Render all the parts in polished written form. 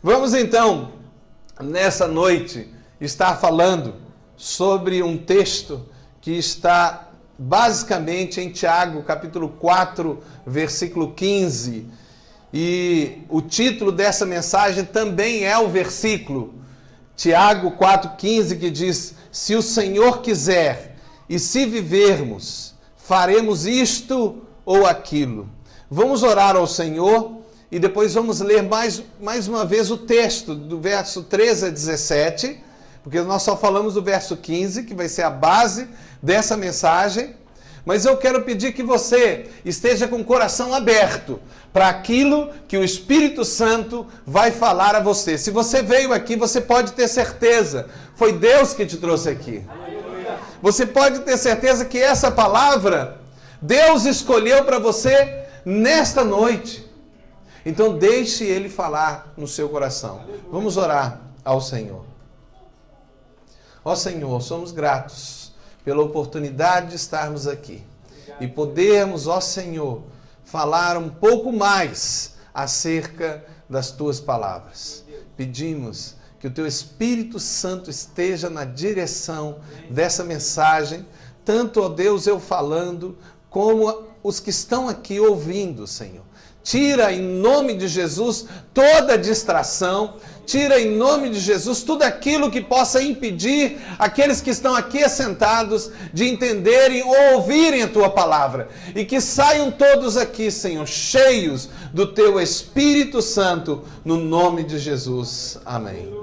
Vamos então, nessa noite, estar falando sobre um texto que está basicamente em Tiago, capítulo 4, versículo 15. E o título dessa mensagem também é o versículo, Tiago 4,15, que diz: se o Senhor quiser e se vivermos, faremos isto ou aquilo. Vamos orar ao Senhor e depois vamos ler mais uma vez o texto, do verso 13 a 17, porque nós só falamos do verso 15, que vai ser a base dessa mensagem. Mas eu quero pedir que você esteja com o coração aberto para aquilo que o Espírito Santo vai falar a você. Se você veio aqui, você pode ter certeza, foi Deus que te trouxe aqui. Você pode ter certeza que essa palavra, Deus escolheu para você nesta noite. Então deixe Ele falar no seu coração. Vamos orar ao Senhor. Ó Senhor, somos gratos pela oportunidade de estarmos aqui e podermos, ó Senhor, falar um pouco mais acerca das Tuas palavras. Pedimos que o Teu Espírito Santo esteja na direção dessa mensagem, tanto, ó Deus, eu falando, como os que estão aqui ouvindo, Senhor. Tira em nome de Jesus toda distração, tira em nome de Jesus tudo aquilo que possa impedir aqueles que estão aqui assentados de entenderem ou ouvirem a Tua palavra. E que saiam todos aqui, Senhor, cheios do Teu Espírito Santo, no nome de Jesus. Amém.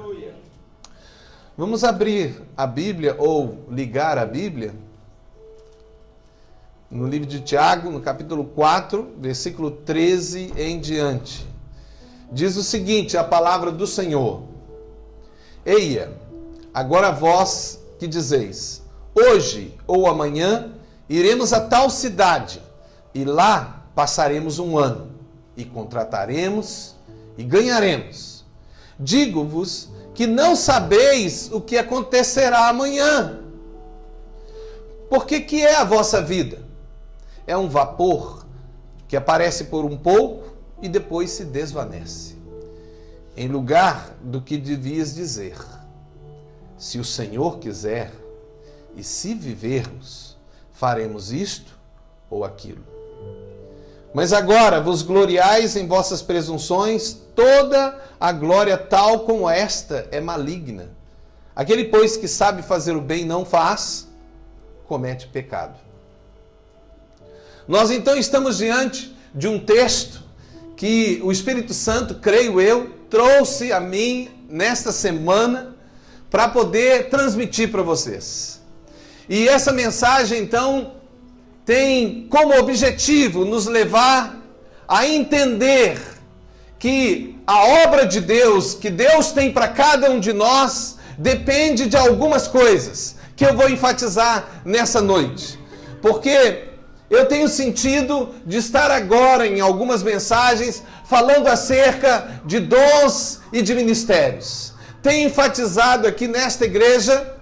Vamos abrir a Bíblia ou ligar a Bíblia no livro de Tiago, no capítulo 4, versículo 13 em diante. Diz o seguinte, a palavra do Senhor: Eia, agora vós que dizeis, hoje ou amanhã iremos a tal cidade, e lá passaremos um ano, e contrataremos e ganharemos. Digo-vos que não sabeis o que acontecerá amanhã. Porque que é a vossa vida? É um vapor que aparece por um pouco e depois se desvanece. Em lugar do que devias dizer, se o Senhor quiser e se vivermos, faremos isto ou aquilo. Mas agora vos gloriais em vossas presunções, toda a glória tal como esta é maligna. Aquele, pois, que sabe fazer o bem não faz, comete pecado. Nós então estamos diante de um texto que o Espírito Santo, creio eu, trouxe a mim nesta semana para poder transmitir para vocês. E essa mensagem então tem como objetivo nos levar a entender que a obra de Deus, que Deus tem para cada um de nós, depende de algumas coisas que eu vou enfatizar nessa noite. Porque eu tenho sentido de estar agora em algumas mensagens falando acerca de dons e de ministérios. Tenho enfatizado aqui nesta igreja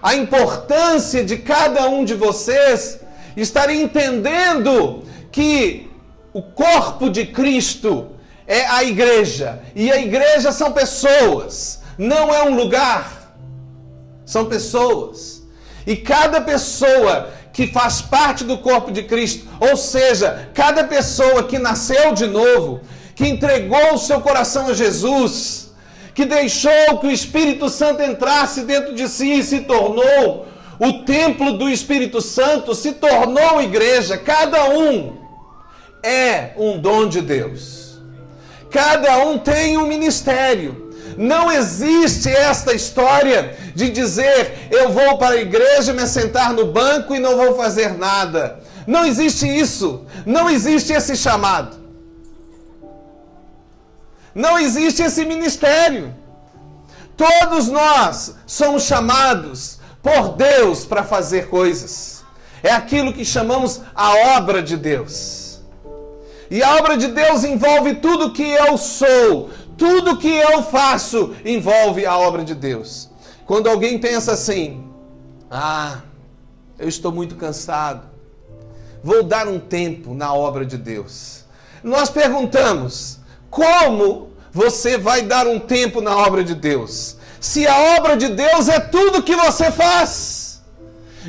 a importância de cada um de vocês estar entendendo que o corpo de Cristo é a igreja. E a igreja são pessoas, não é um lugar. São pessoas. E cada pessoa que faz parte do corpo de Cristo, ou seja, cada pessoa que nasceu de novo, que entregou o seu coração a Jesus, que deixou que o Espírito Santo entrasse dentro de si e se tornou o templo do Espírito Santo, se tornou igreja. Cada um é um dom de Deus. Cada um tem um ministério. Não existe esta história de dizer, eu vou para a igreja me assentar no banco e não vou fazer nada. Não existe isso. Não existe esse chamado. Não existe esse ministério. Todos nós somos chamados por Deus para fazer coisas. É aquilo que chamamos a obra de Deus. E a obra de Deus envolve tudo que eu sou. Tudo que eu faço envolve a obra de Deus. Quando alguém pensa assim, eu estou muito cansado, vou dar um tempo na obra de Deus. Nós perguntamos, como você vai dar um tempo na obra de Deus? Se a obra de Deus é tudo que você faz,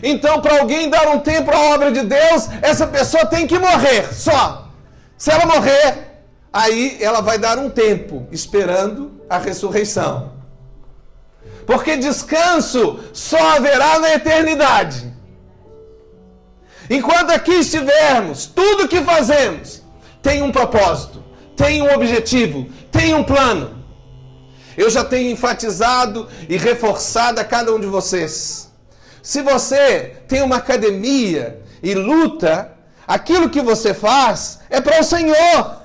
então para alguém dar um tempo à obra de Deus, essa pessoa tem que morrer só. Se ela morrer, aí ela vai dar um tempo esperando a ressurreição. Porque descanso só haverá na eternidade. Enquanto aqui estivermos, tudo que fazemos tem um propósito, tem um objetivo, tem um plano. Eu já tenho enfatizado e reforçado a cada um de vocês. Se você tem uma academia e luta, aquilo que você faz é para o Senhor.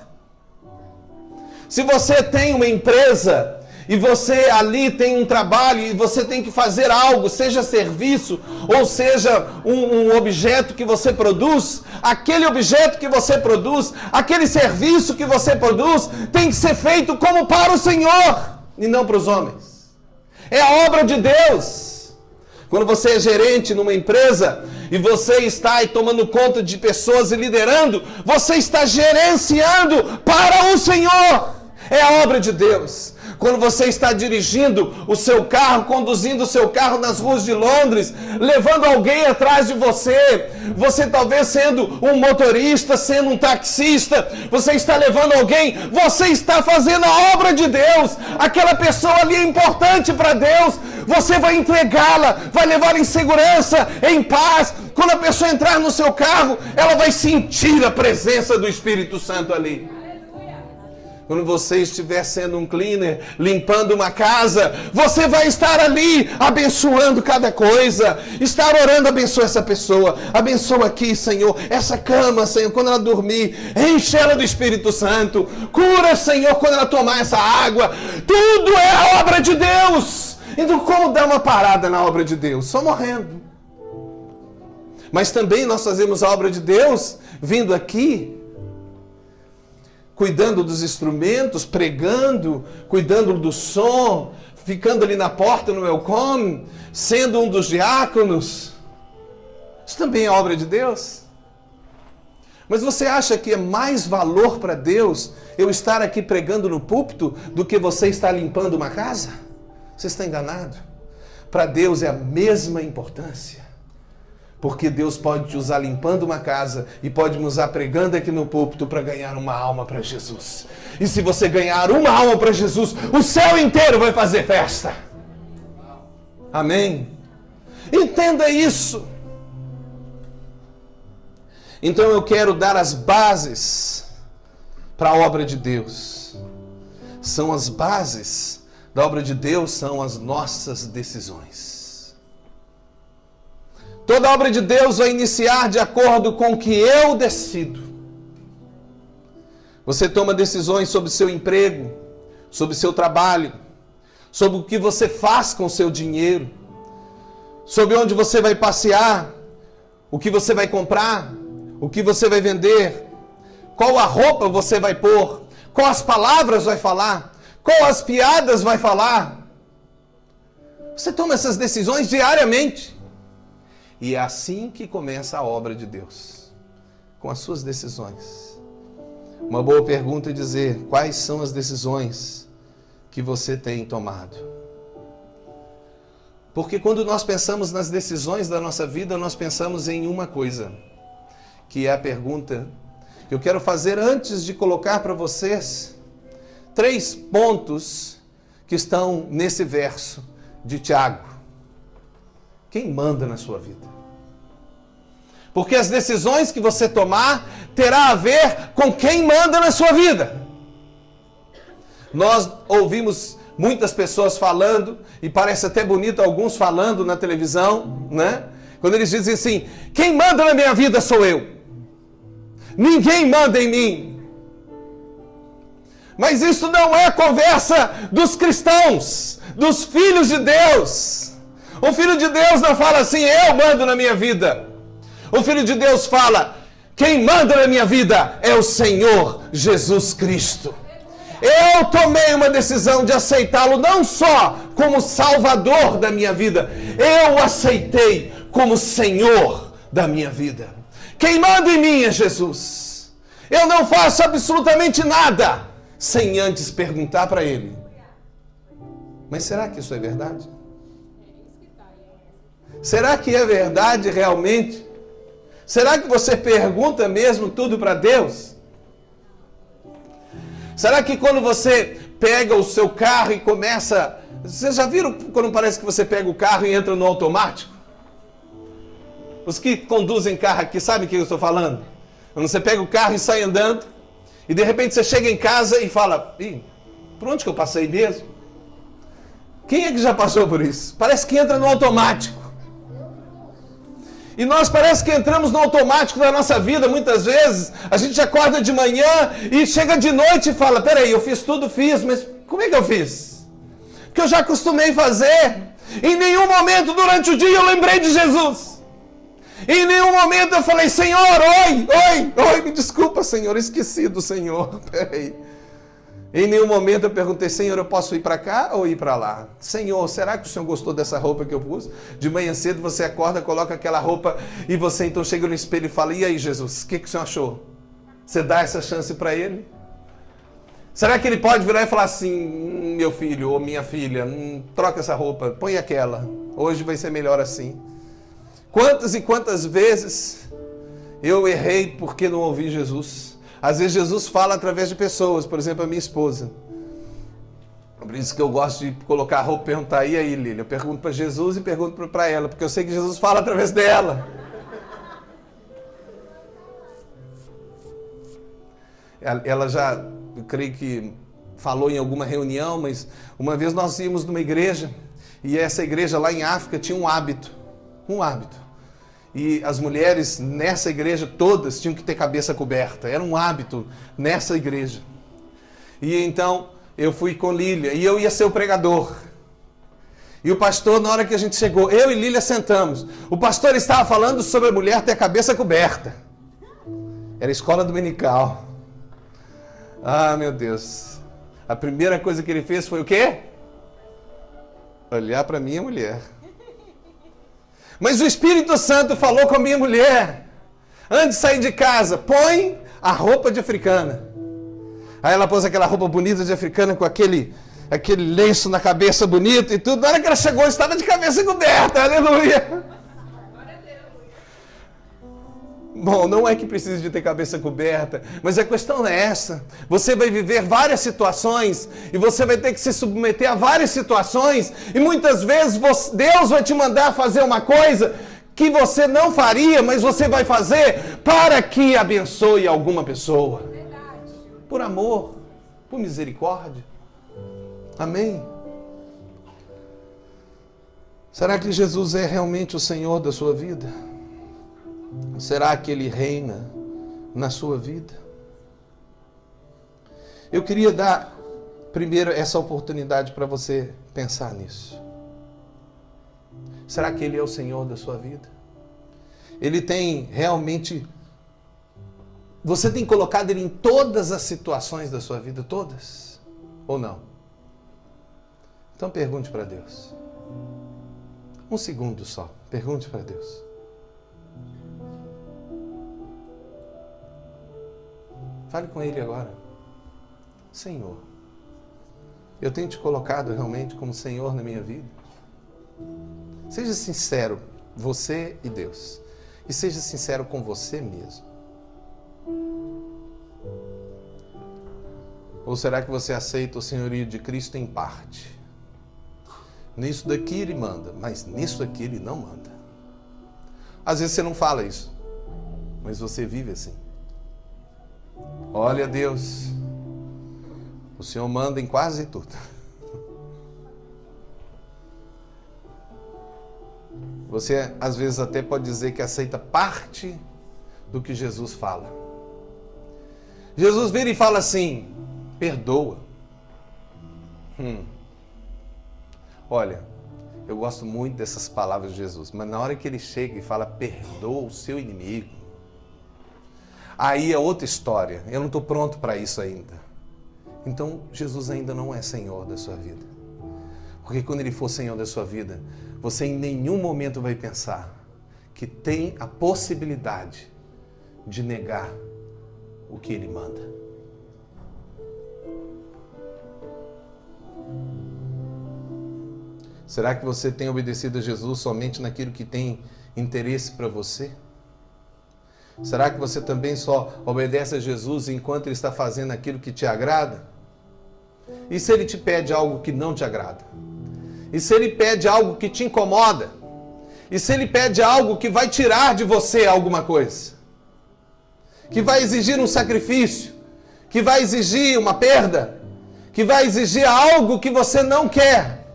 Se você tem uma empresa e você ali tem um trabalho e você tem que fazer algo, seja serviço ou seja um objeto que você produz, aquele objeto que você produz, aquele serviço que você produz, tem que ser feito como para o Senhor e não para os homens. É a obra de Deus. Quando você é gerente numa empresa e você está aí tomando conta de pessoas e liderando, você está gerenciando para o Senhor. É a obra de Deus. Quando você está dirigindo o seu carro, conduzindo o seu carro nas ruas de Londres, levando alguém atrás de você, você talvez sendo um motorista, sendo um taxista, você está levando alguém, você está fazendo a obra de Deus. Aquela pessoa ali é importante para Deus. Você vai entregá-la, vai levá-la em segurança, em paz. Quando a pessoa entrar no seu carro, ela vai sentir a presença do Espírito Santo ali. Quando você estiver sendo um cleaner, limpando uma casa, você vai estar ali abençoando cada coisa, estar orando, abençoa essa pessoa, abençoa aqui, Senhor, essa cama, Senhor, quando ela dormir, enche ela do Espírito Santo, cura, Senhor, quando ela tomar essa água, tudo é a obra de Deus. Então como dar uma parada na obra de Deus? Só morrendo. Mas também nós fazemos a obra de Deus vindo aqui, cuidando dos instrumentos, pregando, cuidando do som, ficando ali na porta no welcome, sendo um dos diáconos. Isso também é obra de Deus. Mas você acha que é mais valor para Deus eu estar aqui pregando no púlpito do que você estar limpando uma casa? Você está enganado. Para Deus é a mesma importância. Porque Deus pode te usar limpando uma casa e pode me usar pregando aqui no púlpito para ganhar uma alma para Jesus. E se você ganhar uma alma para Jesus, o céu inteiro vai fazer festa. Amém? Entenda isso. Então eu quero dar as bases para a obra de Deus. São as bases da obra de Deus, são as nossas decisões. Toda obra de Deus vai iniciar de acordo com o que eu decido. Você toma decisões sobre seu emprego, sobre seu trabalho, sobre o que você faz com o seu dinheiro, sobre onde você vai passear, o que você vai comprar, o que você vai vender, qual a roupa você vai pôr, qual as palavras vai falar, qual as piadas vai falar. Você toma essas decisões diariamente. E é assim que começa a obra de Deus, com as suas decisões. Uma boa pergunta é dizer, quais são as decisões que você tem tomado? Porque quando nós pensamos nas decisões da nossa vida, nós pensamos em uma coisa, que é a pergunta que eu quero fazer antes de colocar para vocês 3 pontos que estão nesse verso de Tiago. Quem manda na sua vida? Porque as decisões que você tomar terá a ver com quem manda na sua vida. Nós ouvimos muitas pessoas falando, e parece até bonito alguns falando na televisão, né? Quando eles dizem assim, quem manda na minha vida sou eu. Ninguém manda em mim. Mas isso não é a conversa dos cristãos, dos filhos de Deus. O Filho de Deus não fala assim, eu mando na minha vida. O Filho de Deus fala, quem manda na minha vida é o Senhor Jesus Cristo. Eu tomei uma decisão de aceitá-lo não só como Salvador da minha vida, eu o aceitei como Senhor da minha vida. Quem manda em mim é Jesus. Eu não faço absolutamente nada. sem antes perguntar para ele. Mas será que isso é verdade? Será que é verdade realmente? Será que você pergunta mesmo tudo para Deus? Será que quando você pega o seu carro e começa... Vocês já viram quando parece que você pega o carro e entra no automático? Os que conduzem carro aqui sabem o que eu estou falando? Quando você pega o carro e sai andando, e de repente você chega em casa e fala, por onde que eu passei mesmo? Quem é que já passou por isso? Parece que entra no automático. E nós parece que entramos no automático da nossa vida, muitas vezes. A gente acorda de manhã e chega de noite e fala, peraí, eu fiz tudo, mas como é que eu fiz? Porque eu já acostumei fazer. Em nenhum momento durante o dia eu lembrei de Jesus. Em nenhum momento eu falei, Senhor, oi, me desculpa, Senhor, esqueci do Senhor, peraí. Em nenhum momento eu perguntei, Senhor, eu posso ir para cá ou ir para lá? Senhor, será que o Senhor gostou dessa roupa que eu pus? De manhã cedo você acorda, coloca aquela roupa e você então chega no espelho e fala, e aí, Jesus, o que o Senhor achou? Você dá essa chance para Ele? Será que Ele pode virar e falar assim, meu filho ou minha filha, troca essa roupa, põe aquela, hoje vai ser melhor assim? Quantas e quantas vezes eu errei porque não ouvi Jesus? Às vezes Jesus fala através de pessoas, por exemplo, a minha esposa. Por isso que eu gosto de colocar a roupa e perguntar, e aí, Lília? Eu pergunto para Jesus e pergunto para ela, porque eu sei que Jesus fala através dela. Ela já, eu creio que falou em alguma reunião, mas uma vez nós íamos numa igreja, e essa igreja lá em África tinha um hábito. E as mulheres nessa igreja todas tinham que ter cabeça coberta. Era um hábito nessa igreja. E então eu fui com Lília e eu ia ser o pregador. E o pastor, na hora que a gente chegou, eu e Lília sentamos. O pastor estava falando sobre a mulher ter a cabeça coberta. Era escola dominical. Ah, meu Deus. A primeira coisa que ele fez foi o quê? Olhar para minha mulher. Mas o Espírito Santo falou com a minha mulher, antes de sair de casa, põe a roupa de africana. Aí ela pôs aquela roupa bonita de africana com aquele lenço na cabeça bonito e tudo. Na hora que ela chegou, estava de cabeça coberta, aleluia. Bom, não é que precisa de ter cabeça coberta, mas a questão é essa. Você vai viver várias situações e você vai ter que se submeter a várias situações e muitas vezes Deus vai te mandar fazer uma coisa que você não faria, mas você vai fazer para que abençoe alguma pessoa. Verdade. Por amor, por misericórdia. Amém? Será que Jesus é realmente o Senhor da sua vida? Será que Ele reina na sua vida? Eu queria dar primeiro essa oportunidade para você pensar nisso. Será que Ele é o Senhor da sua vida? Ele tem realmente... Você tem colocado Ele em todas as situações da sua vida, todas? Ou não? Então pergunte para Deus. Um segundo só, pergunte para Deus. Fale com Ele agora. Senhor, eu tenho te colocado realmente como Senhor na minha vida? Seja sincero, você e Deus. E seja sincero com você mesmo. Ou será que você aceita o senhorio de Cristo em parte? Nisso daqui Ele manda, mas nisso aqui Ele não manda. Às vezes você não fala isso, mas você vive assim. Olha, Deus, o Senhor manda em quase tudo. Você, às vezes, até pode dizer que aceita parte do que Jesus fala. Jesus vira e fala assim, perdoa. Olha, eu gosto muito dessas palavras de Jesus, mas na hora que Ele chega e fala, perdoa o seu inimigo, aí é outra história. Eu não estou pronto para isso ainda. Então, Jesus ainda não é Senhor da sua vida. Porque quando Ele for Senhor da sua vida, você em nenhum momento vai pensar que tem a possibilidade de negar o que Ele manda. Será que você tem obedecido a Jesus somente naquilo que tem interesse para você? Será que você também só obedece a Jesus enquanto Ele está fazendo aquilo que te agrada? E se Ele te pede algo que não te agrada? E se Ele pede algo que te incomoda? E se Ele pede algo que vai tirar de você alguma coisa? Que vai exigir um sacrifício? Que vai exigir uma perda? Que vai exigir algo que você não quer?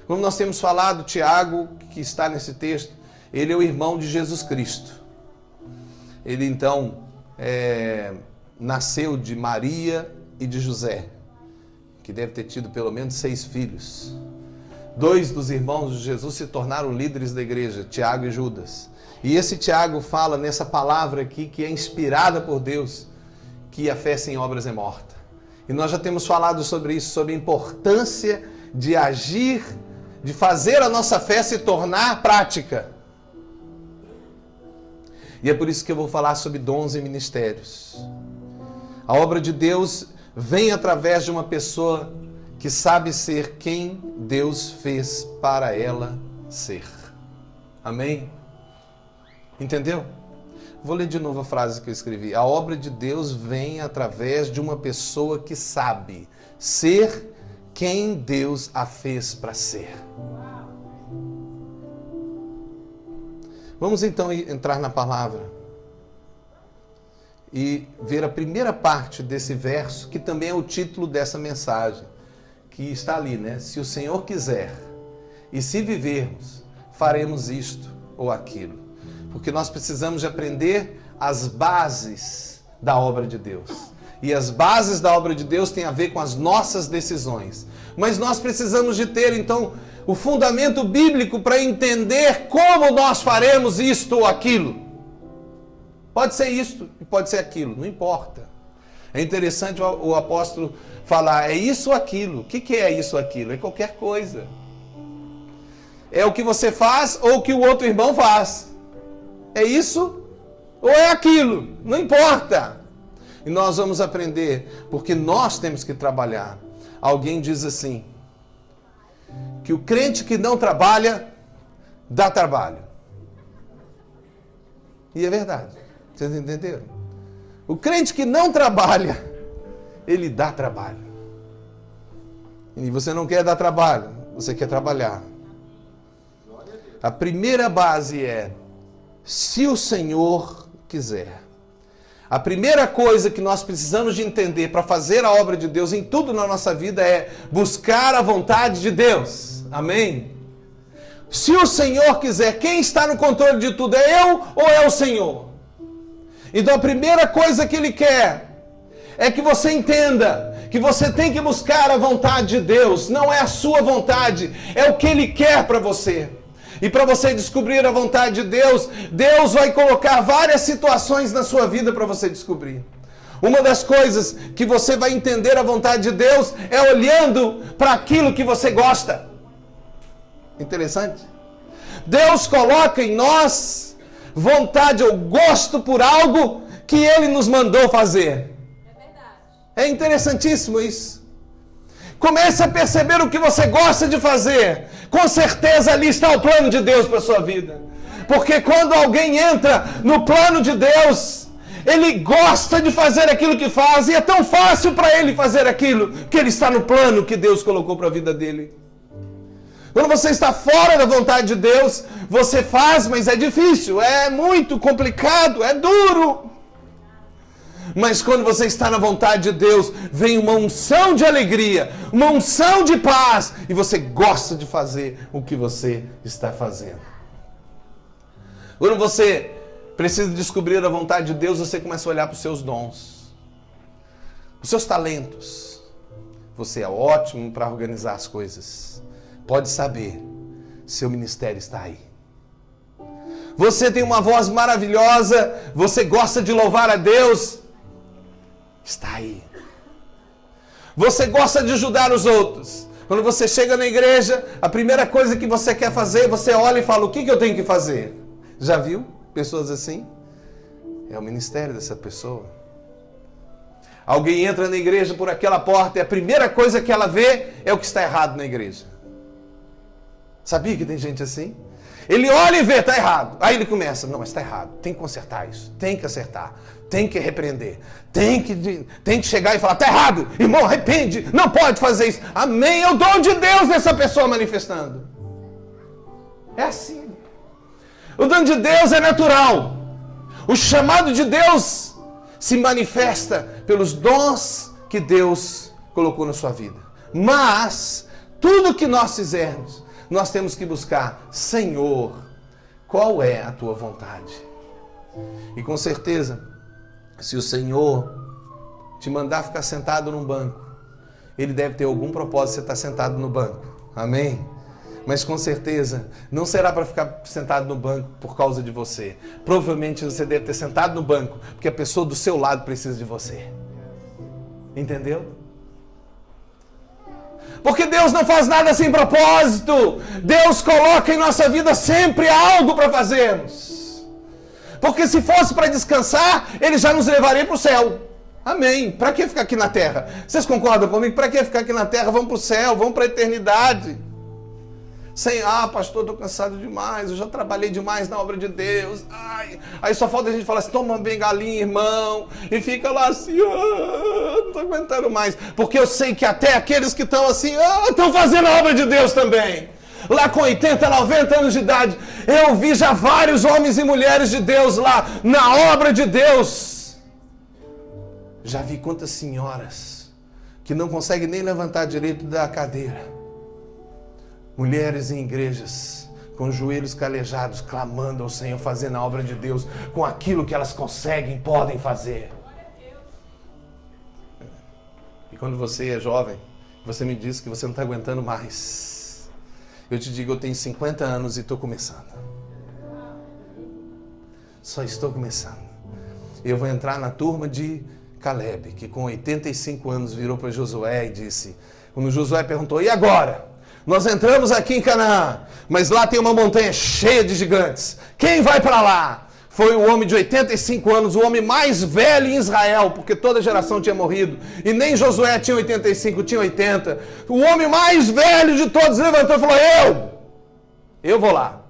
Como nós temos falado, Tiago, que está nesse texto, ele é o irmão de Jesus Cristo. Ele então nasceu de Maria e de José, que deve ter tido pelo menos 6 filhos. 2 dos irmãos de Jesus se tornaram líderes da igreja, Tiago e Judas. E esse Tiago fala nessa palavra aqui, que é inspirada por Deus, que a fé sem obras é morta. E nós já temos falado sobre isso, sobre a importância de agir, de fazer a nossa fé se tornar prática. E é por isso que eu vou falar sobre dons e ministérios. A obra de Deus vem através de uma pessoa que sabe ser quem Deus fez para ela ser. Amém? Entendeu? Vou ler de novo a frase que eu escrevi. A obra de Deus vem através de uma pessoa que sabe ser quem Deus a fez para ser. Vamos então entrar na palavra e ver a primeira parte desse verso, que também é o título dessa mensagem, que está ali, né? Se o Senhor quiser e se vivermos, faremos isto ou aquilo. Porque nós precisamos de aprender as bases da obra de Deus. E as bases da obra de Deus têm a ver com as nossas decisões. Mas nós precisamos de ter, então, o fundamento bíblico para entender como nós faremos isto ou aquilo. Pode ser isto e pode ser aquilo, não importa. É interessante o apóstolo falar, é isso ou aquilo. O que é isso ou aquilo? É qualquer coisa. É o que você faz ou o que o outro irmão faz. É isso ou é aquilo? Não importa. E nós vamos aprender, porque nós temos que trabalhar. Alguém diz assim, que o crente que não trabalha, dá trabalho. E é verdade. Vocês entenderam? O crente que não trabalha, ele dá trabalho. E você não quer dar trabalho, você quer trabalhar. A primeira base é, se o Senhor quiser. A primeira coisa que nós precisamos de entender para fazer a obra de Deus em tudo na nossa vida é buscar a vontade de Deus. Amém? Se o Senhor quiser, quem está no controle de tudo? É eu ou é o Senhor? Então a primeira coisa que Ele quer é que você entenda que você tem que buscar a vontade de Deus. Não é a sua vontade, é o que Ele quer para você. E para você descobrir a vontade de Deus, Deus vai colocar várias situações na sua vida para você descobrir. Uma das coisas que você vai entender a vontade de Deus é olhando para aquilo que você gosta. Interessante? Deus coloca em nós vontade ou gosto por algo que Ele nos mandou fazer. É verdade. É interessantíssimo isso. Comece a perceber o que você gosta de fazer. Com certeza ali está o plano de Deus para a sua vida. Porque quando alguém entra no plano de Deus, ele gosta de fazer aquilo que faz. E é tão fácil para ele fazer aquilo, que ele está no plano que Deus colocou para a vida dele. Quando você está fora da vontade de Deus, você faz, mas é difícil, é muito complicado, é duro. Mas quando você está na vontade de Deus, vem uma unção de alegria, uma unção de paz, e você gosta de fazer o que você está fazendo. Quando você precisa descobrir a vontade de Deus, você começa a olhar para os seus dons, os seus talentos. Você é ótimo para organizar as coisas. Pode saber, seu ministério está aí. Você tem uma voz maravilhosa, você gosta de louvar a Deus, está aí. Você gosta de ajudar os outros. Quando você chega na igreja, a primeira coisa que você quer fazer, você olha e fala, o que eu tenho que fazer? Já viu pessoas assim? É o ministério dessa pessoa. Alguém entra na igreja por aquela porta e a primeira coisa que ela vê é o que está errado na igreja. Sabia que tem gente assim? Ele olha e vê, está errado. Aí ele começa, não, mas está errado, tem que consertar isso, tem que acertar, tem que repreender, tem que chegar e falar, está errado, irmão, arrepende, não pode fazer isso. Amém, é o dom de Deus dessa pessoa manifestando. É assim. O dom de Deus é natural. O chamado de Deus se manifesta pelos dons que Deus colocou na sua vida. Mas, tudo que nós fizermos, nós temos que buscar, Senhor, qual é a tua vontade? E com certeza, se o Senhor te mandar ficar sentado num banco, Ele deve ter algum propósito de você estar sentado no banco. Amém? Mas com certeza, não será para ficar sentado no banco por causa de você. Provavelmente você deve ter sentado no banco porque a pessoa do seu lado precisa de você. Entendeu? Porque Deus não faz nada sem propósito. Deus coloca em nossa vida sempre algo para fazermos. Porque se fosse para descansar, Ele já nos levaria para o céu. Amém. Para que ficar aqui na terra? Vocês concordam comigo? Para que ficar aqui na terra? Vamos para o céu, vamos para a eternidade. Sem, pastor, estou cansado demais, eu já trabalhei demais na obra de Deus. Ai. Aí só falta a gente falar assim, toma uma bengalinha, irmão, e fica lá assim, não estou aguentando mais. Porque eu sei que até aqueles que estão assim, estão fazendo a obra de Deus também. Lá com 80, 90 anos de idade, eu vi já vários homens e mulheres de Deus lá, na obra de Deus. Já vi quantas senhoras que não conseguem nem levantar direito da cadeira. Mulheres em igrejas, com joelhos calejados, clamando ao Senhor, fazendo a obra de Deus, com aquilo que elas conseguem, podem fazer. E quando você é jovem, você me diz que você não está aguentando mais. Eu te digo, eu tenho 50 anos e estou começando. Só estou começando. Eu vou entrar na turma de Caleb, que com 85 anos virou para Josué e disse, quando Josué perguntou, e agora? Nós entramos aqui em Canaã, mas lá tem uma montanha cheia de gigantes. Quem vai para lá? Foi um homem de 85 anos, o homem mais velho em Israel, porque toda a geração tinha morrido. E nem Josué tinha 85, tinha 80. O homem mais velho de todos levantou e falou, eu vou lá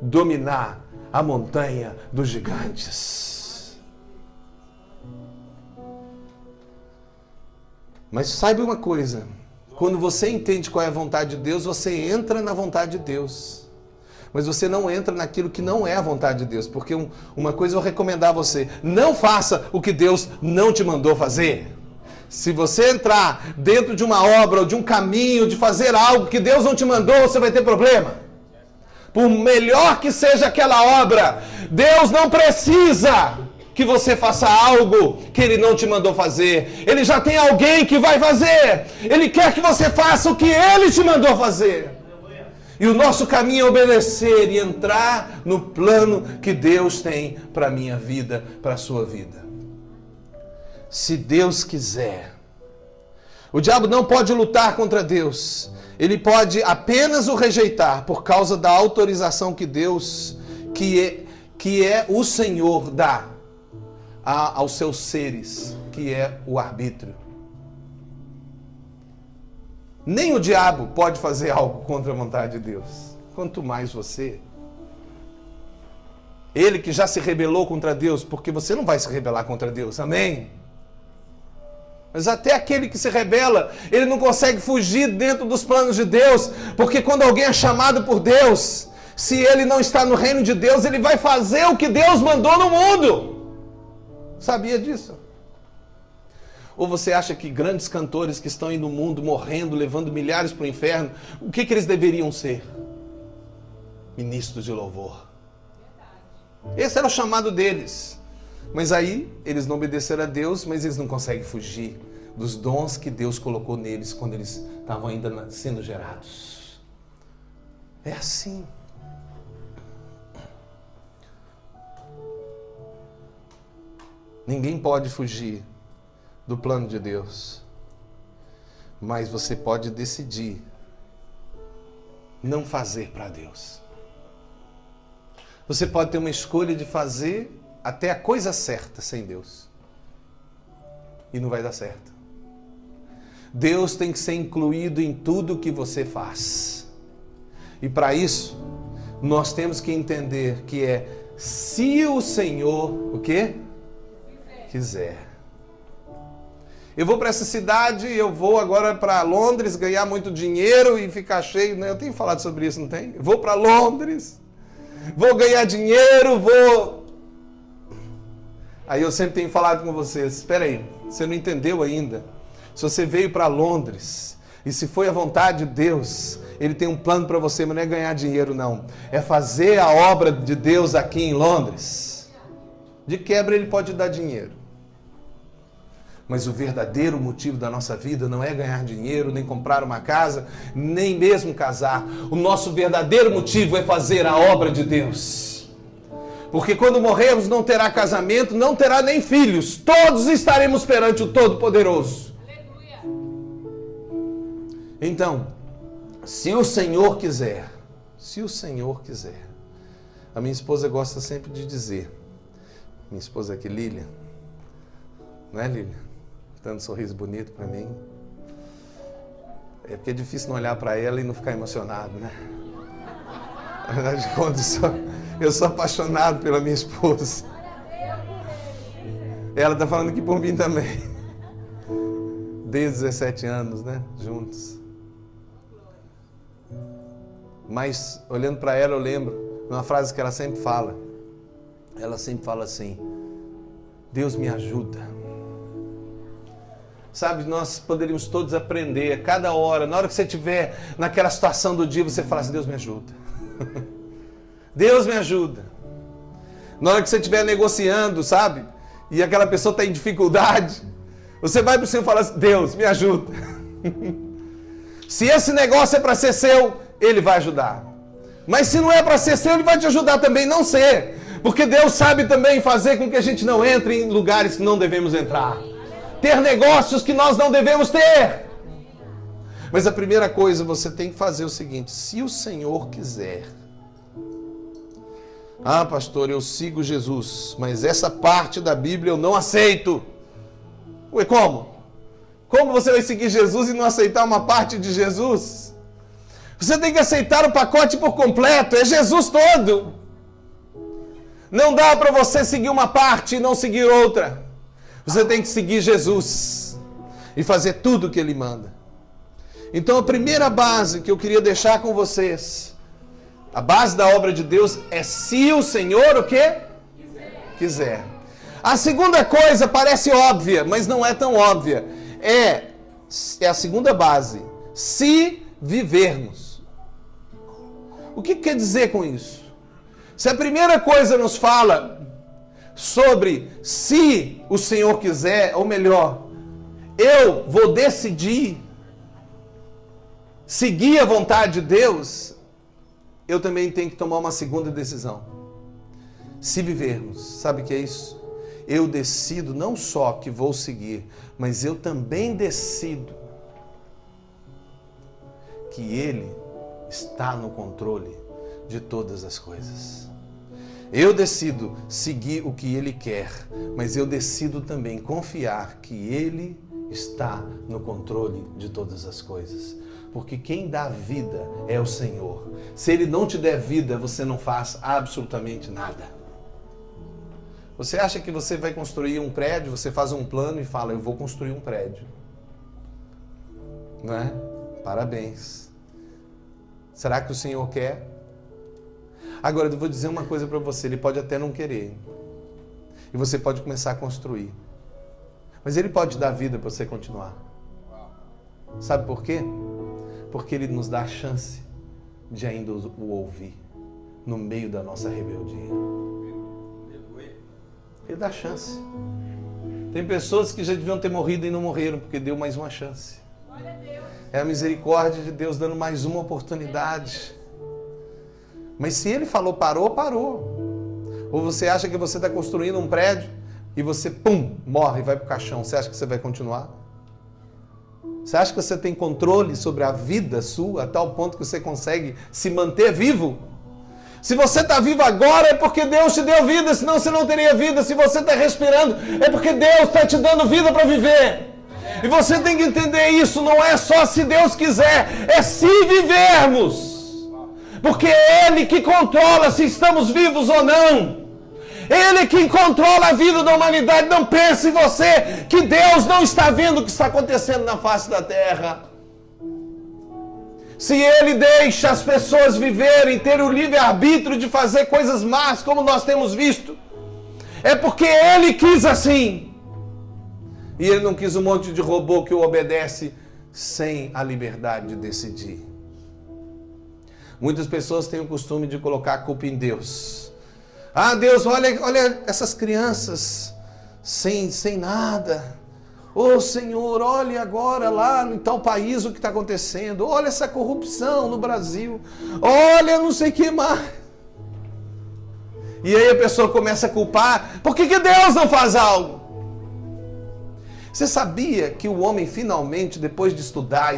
dominar a montanha dos gigantes. Mas saiba uma coisa. Quando você entende qual é a vontade de Deus, você entra na vontade de Deus. Mas você não entra naquilo que não é a vontade de Deus. Porque uma coisa eu vou recomendar a você. Não faça o que Deus não te mandou fazer. Se você entrar dentro de uma obra ou de um caminho, de fazer algo que Deus não te mandou, você vai ter problema. Por melhor que seja aquela obra, Deus não precisa que você faça algo que Ele não te mandou fazer. Ele já tem alguém que vai fazer. Ele quer que você faça o que Ele te mandou fazer. E o nosso caminho é obedecer e entrar no plano que Deus tem para a minha vida, para a sua vida. Se Deus quiser. O diabo não pode lutar contra Deus. Ele pode apenas o rejeitar por causa da autorização que Deus, que é o Senhor, dá aos seus seres, que é o arbítrio. Nem o diabo pode fazer algo contra a vontade de Deus, quanto mais você. Ele que já se rebelou contra Deus, porque você não vai se rebelar contra Deus, amém? Mas até aquele que se rebela, ele não consegue fugir dentro dos planos de Deus, porque quando alguém é chamado por Deus, se ele não está no reino de Deus, ele vai fazer o que Deus mandou no mundo. Sabia disso? Ou você acha que grandes cantores que estão aí no mundo morrendo, levando milhares para o inferno, o que eles deveriam ser? Ministros de louvor. Esse era o chamado deles. Mas aí, eles não obedeceram a Deus, mas eles não conseguem fugir dos dons que Deus colocou neles quando eles estavam ainda sendo gerados. É assim. Ninguém pode fugir do plano de Deus. Mas você pode decidir não fazer para Deus. Você pode ter uma escolha de fazer até a coisa certa sem Deus. e não vai dar certo. Deus tem que ser incluído em tudo que você faz. E para isso, nós temos que entender que é se o Senhor, o quê? Quiser. Eu vou para essa cidade, eu vou agora para Londres ganhar muito dinheiro e ficar cheio. Eu tenho falado sobre isso, não tem? Eu vou para Londres, vou ganhar dinheiro, vou... Aí eu sempre tenho falado com vocês, espera aí, você não entendeu ainda. Se você veio para Londres e se foi a vontade de Deus, Ele tem um plano para você, mas não é ganhar dinheiro não. É fazer a obra de Deus aqui em Londres. De quebra Ele pode dar dinheiro. Mas o verdadeiro motivo da nossa vida não é ganhar dinheiro, nem comprar uma casa, nem mesmo casar. O nosso verdadeiro motivo é fazer a obra de Deus. Porque quando morrermos não terá casamento, não terá nem filhos. Todos estaremos perante o Todo-Poderoso. Então, se o Senhor quiser, a minha esposa gosta sempre de dizer, minha esposa aqui, Lília, não é, Lília? Dando um sorriso bonito para mim. É porque é difícil não olhar para ela e não ficar emocionado, né? Na verdade, quando eu sou apaixonado pela minha esposa. Ela está falando aqui por mim também. Desde 17 anos, né? Juntos. Mas, olhando para ela, eu lembro de uma frase que ela sempre fala. Ela sempre fala assim: Deus me ajuda. Sabe, nós poderíamos todos aprender a cada hora, na hora que você estiver naquela situação do dia, você fala assim: Deus me ajuda. Deus me ajuda. Na hora que você estiver negociando, sabe, e aquela pessoa está em dificuldade, você vai para o Senhor e fala assim: Deus me ajuda. Se esse negócio é para ser seu, Ele vai ajudar. Mas se não é para ser seu, Ele vai te ajudar também não ser. Porque Deus sabe também fazer com que a gente não entre em lugares que não devemos entrar. Ter negócios que nós não devemos ter. Mas a primeira coisa, você tem que fazer o seguinte: se o Senhor quiser. Ah, pastor, eu sigo Jesus, mas essa parte da Bíblia eu não aceito. Ué, como? Como você vai seguir Jesus e não aceitar uma parte de Jesus? Você tem que aceitar o pacote por completo, é Jesus todo. Não dá para você seguir uma parte e não seguir outra. Você tem que seguir Jesus e fazer tudo o que Ele manda. Então a primeira base que eu queria deixar com vocês, a base da obra de Deus é se o Senhor o quê? Quiser. A segunda coisa parece óbvia, mas não é tão óbvia. É a segunda base. Se vivermos. O que quer dizer com isso? Se a primeira coisa nos fala sobre se o Senhor quiser, ou melhor, eu vou decidir seguir a vontade de Deus, eu também tenho que tomar uma segunda decisão. Se vivermos, sabe o que é isso? Eu decido não só que vou seguir, mas eu também decido que Ele está no controle de todas as coisas. Eu decido seguir o que Ele quer, mas eu decido também confiar que Ele está no controle de todas as coisas. Porque quem dá vida é o Senhor. Se Ele não te der vida, você não faz absolutamente nada. Você acha que você vai construir um prédio, você faz um plano e fala: eu vou construir um prédio. Não é? Parabéns. Será que o Senhor quer? Agora, eu vou dizer uma coisa para você, Ele pode até não querer. E você pode começar a construir. Mas Ele pode dar vida para você continuar. Sabe por quê? Porque Ele nos dá a chance de ainda o ouvir no meio da nossa rebeldia. Ele dá chance. Tem pessoas que já deviam ter morrido e não morreram porque deu mais uma chance. É a misericórdia de Deus dando mais uma oportunidade. Mas se Ele falou parou, parou. Ou você acha que você está construindo um prédio e você, pum, morre e vai para o caixão. Você acha que você vai continuar? Você acha que você tem controle sobre a vida sua a tal ponto que você consegue se manter vivo? Se você está vivo agora é porque Deus te deu vida, senão você não teria vida. Se você está respirando é porque Deus está te dando vida para viver. E você tem que entender isso, não é só se Deus quiser, é se vivermos. Porque é Ele que controla se estamos vivos ou não. Ele que controla a vida da humanidade. Não pense você que Deus não está vendo o que está acontecendo na face da terra. Se Ele deixa as pessoas viverem, ter o livre-arbítrio de fazer coisas más, como nós temos visto, é porque Ele quis assim. E Ele não quis um monte de robô que o obedece sem a liberdade de decidir. Muitas pessoas têm o costume de colocar a culpa em Deus. Ah, Deus, olha essas crianças sem nada. Ô Senhor, olha agora lá em tal país o que está acontecendo. Olha essa corrupção no Brasil. Olha não sei o que mais. E aí a pessoa começa a culpar. Por que Deus não faz algo? Você sabia que o homem finalmente, depois de estudar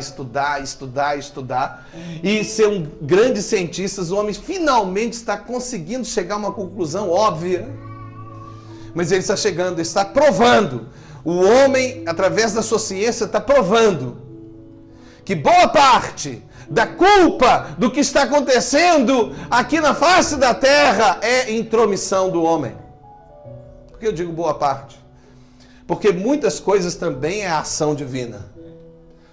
e ser um grande cientista, o homem finalmente está conseguindo chegar a uma conclusão óbvia. Mas ele está provando. O homem, através da sua ciência, está provando que boa parte da culpa do que está acontecendo aqui na face da terra é intromissão do homem. Por que eu digo boa parte? Porque muitas coisas também é ação divina.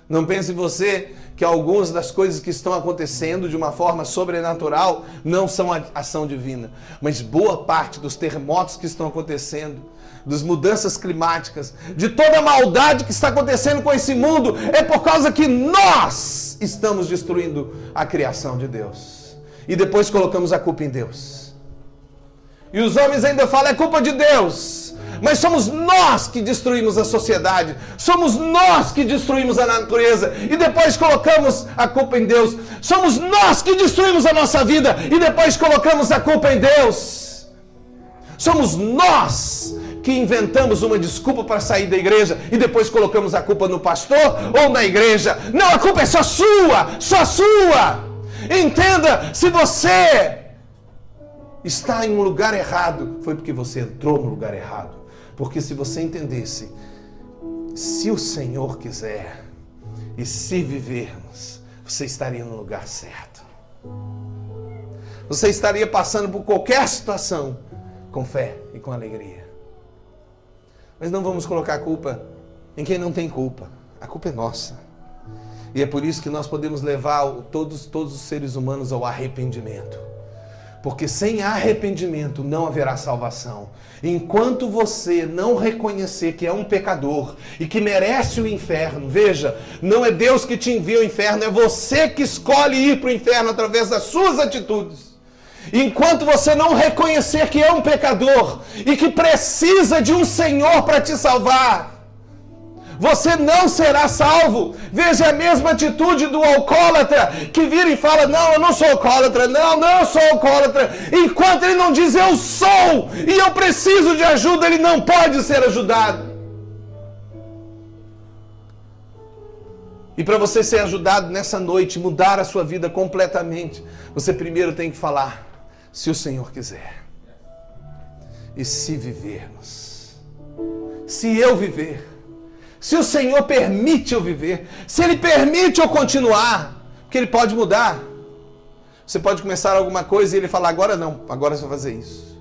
Não pense você que algumas das coisas que estão acontecendo de uma forma sobrenatural não são ação divina. Mas boa parte dos terremotos que estão acontecendo, das mudanças climáticas, de toda a maldade que está acontecendo com esse mundo, é por causa que nós estamos destruindo a criação de Deus. E depois colocamos a culpa em Deus. E os homens ainda falam, é culpa de Deus. Mas somos nós que destruímos a sociedade. Somos nós que destruímos a natureza. E depois colocamos a culpa em Deus. Somos nós que destruímos a nossa vida. E depois colocamos a culpa em Deus. Somos nós que inventamos uma desculpa para sair da igreja. E depois colocamos a culpa no pastor ou na igreja. Não, a culpa é só sua. Só sua. Entenda, se você está em um lugar errado, foi porque você entrou no lugar errado. Porque se você entendesse, se o Senhor quiser, e se vivermos, você estaria no lugar certo. Você estaria passando por qualquer situação com fé e com alegria. Mas não vamos colocar a culpa em quem não tem culpa. A culpa é nossa. E é por isso que nós podemos levar todos os seres humanos ao arrependimento. Porque sem arrependimento não haverá salvação. Enquanto você não reconhecer que é um pecador e que merece o inferno, veja, não é Deus que te envia ao inferno, é você que escolhe ir para o inferno através das suas atitudes. Enquanto você não reconhecer que é um pecador e que precisa de um Senhor para te salvar, você não será salvo. Veja a mesma atitude do alcoólatra que vira e fala, não, eu não sou alcoólatra, não, eu sou alcoólatra. Enquanto ele não diz, eu sou, e eu preciso de ajuda, ele não pode ser ajudado. E para você ser ajudado nessa noite, mudar a sua vida completamente, você primeiro tem que falar, se o Senhor quiser. E se vivermos. Se eu viver. Se o Senhor permite eu viver, se Ele permite eu continuar, porque Ele pode mudar. Você pode começar alguma coisa e Ele falar, agora não, agora você vai fazer isso.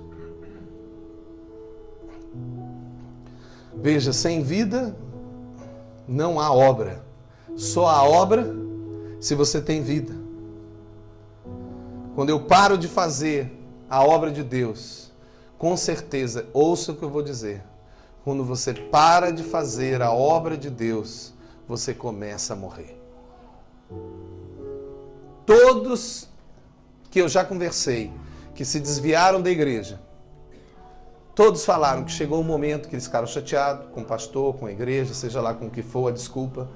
Veja, sem vida não há obra. Só há obra se você tem vida. Quando eu paro de fazer a obra de Deus, com certeza, ouça o que eu vou dizer. Quando você para de fazer a obra de Deus, você começa a morrer. Todos que eu já conversei, que se desviaram da igreja, todos falaram que chegou um momento que eles ficaram chateados com o pastor, com a igreja, seja lá com o que for a desculpa.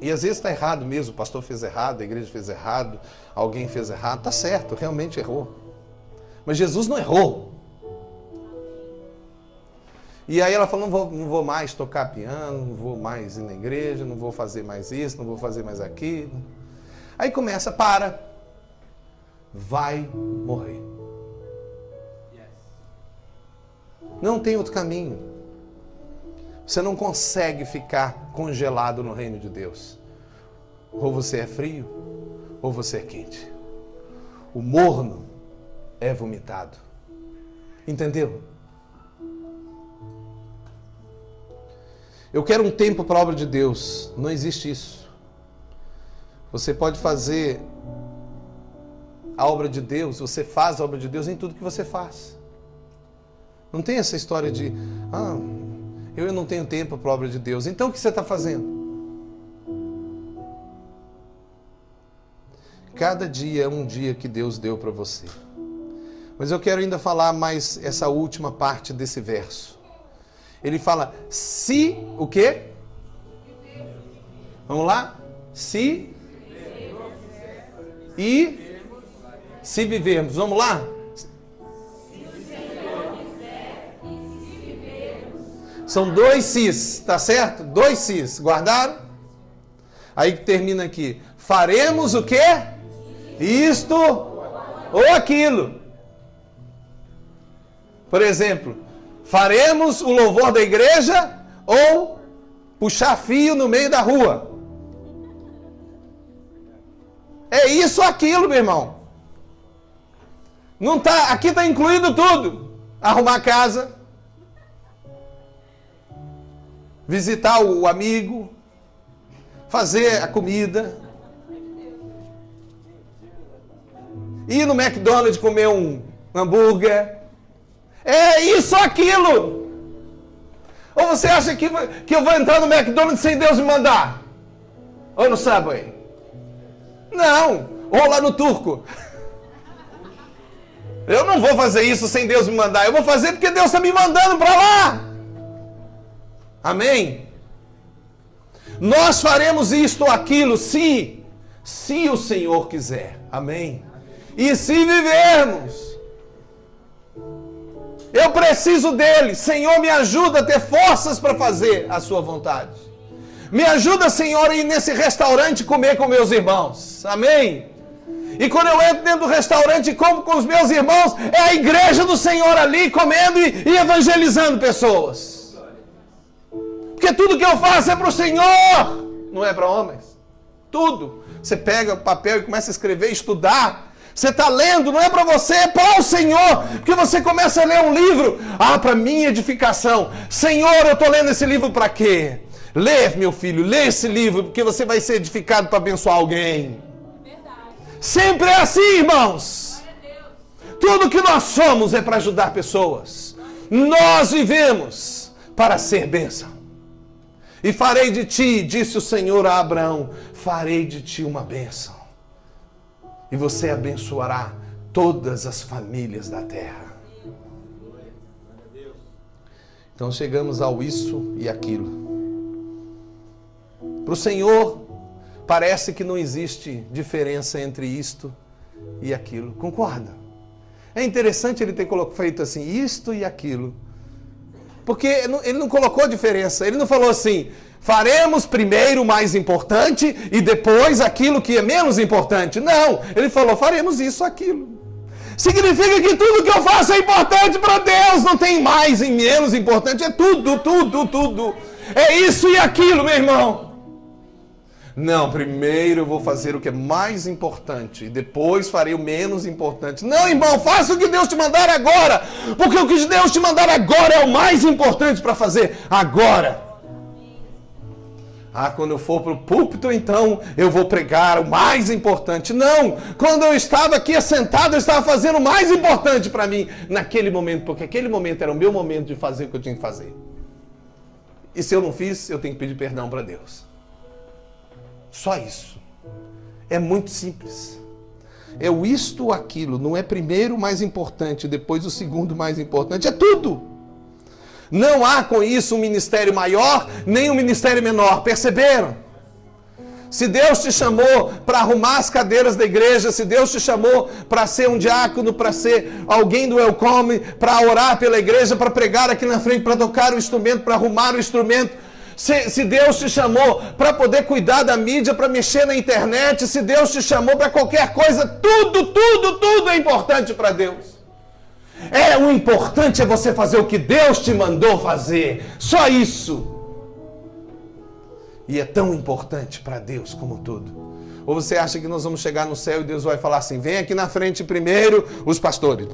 E às vezes está errado mesmo, o pastor fez errado, a igreja fez errado, alguém fez errado, está certo, realmente errou. Mas Jesus não errou. E aí ela falou, não vou mais tocar piano, não vou mais ir na igreja, não vou fazer mais isso, não vou fazer mais aquilo. Aí começa, para. vai morrer. Não tem outro caminho. Você não consegue ficar congelado no reino de Deus. Ou você é frio, ou você é quente. O morno é vomitado. Entendeu? Eu quero um tempo para a obra de Deus. Não existe isso. Você pode fazer a obra de Deus, você faz a obra de Deus em tudo que você faz. Não tem essa história de, eu não tenho tempo para a obra de Deus. Então o que você está fazendo? Cada dia é um dia que Deus deu para você. Mas eu quero ainda falar mais essa última parte desse verso. Ele fala, se o quê? Vamos lá? Se e se vivermos. Vamos lá? São 2 sis, tá certo? 2 sis, guardaram? Aí termina aqui. Faremos o quê? Isto ou aquilo. Por exemplo, faremos o louvor da igreja ou puxar fio no meio da rua. É isso ou aquilo, meu irmão. Não tá, aqui está incluído tudo. Arrumar a casa, visitar o amigo, fazer a comida, ir no McDonald's comer um hambúrguer. É isso ou aquilo. Ou você acha que eu vou entrar no McDonald's sem Deus me mandar? Ou no Subway? Não. Ou lá no Turco. Eu não vou fazer isso sem Deus me mandar. Eu vou fazer porque Deus está me mandando para lá. Amém? Nós faremos isto ou aquilo se o Senhor quiser. Amém? E se vivermos. Eu preciso dele. Senhor, me ajuda a ter forças para fazer a sua vontade. Me ajuda, Senhor, a ir nesse restaurante comer com meus irmãos. Amém? E quando eu entro dentro do restaurante e como com os meus irmãos, é a igreja do Senhor ali comendo e evangelizando pessoas. Porque tudo que eu faço é para o Senhor, não é para homens. Tudo. Você pega o papel e começa a escrever, estudar. Você está lendo, não é para você, é para o Senhor. Porque você começa a ler um livro, para minha edificação. Senhor, eu estou lendo esse livro para quê? Lê, meu filho, lê esse livro, porque você vai ser edificado para abençoar alguém. Verdade. Sempre é assim, irmãos. Tudo que nós somos é para ajudar pessoas. Nós vivemos para ser bênção. E farei de ti, disse o Senhor a Abraão, farei de ti uma bênção. E você abençoará todas as famílias da terra. Então chegamos ao isso e aquilo. Para o Senhor, parece que não existe diferença entre isto e aquilo. Concorda? É interessante ele ter feito assim, isto e aquilo. Porque ele não colocou diferença. Ele não falou assim, faremos primeiro o mais importante e depois aquilo que é menos importante. Não, ele falou, faremos isso, aquilo. Significa que tudo que eu faço é importante para Deus. Não tem mais e menos importante, é tudo, tudo, tudo. É isso e aquilo, meu irmão. Não, primeiro eu vou fazer o que é mais importante e depois farei o menos importante. Não, irmão, faça o que Deus te mandar agora. Porque o que Deus te mandar agora é o mais importante para fazer agora. Quando eu for para o púlpito, então eu vou pregar o mais importante. Não, quando eu estava aqui assentado, eu estava fazendo o mais importante para mim naquele momento. Porque aquele momento era o meu momento de fazer o que eu tinha que fazer. E se eu não fiz, eu tenho que pedir perdão para Deus. Só isso. É muito simples. É o isto ou aquilo. Não é primeiro o mais importante, depois o segundo mais importante. É tudo. Não há com isso um ministério maior, nem um ministério menor. Perceberam? Se Deus te chamou para arrumar as cadeiras da igreja, se Deus te chamou para ser um diácono, para ser alguém do welcome, para orar pela igreja, para pregar aqui na frente, para tocar o instrumento, para arrumar o instrumento, se Deus te chamou para poder cuidar da mídia, para mexer na internet, se Deus te chamou para qualquer coisa, tudo é importante para Deus. O importante é você fazer o que Deus te mandou fazer. Só isso. E é tão importante para Deus como tudo. Ou você acha que nós vamos chegar no céu e Deus vai falar assim: vem aqui na frente primeiro os pastores.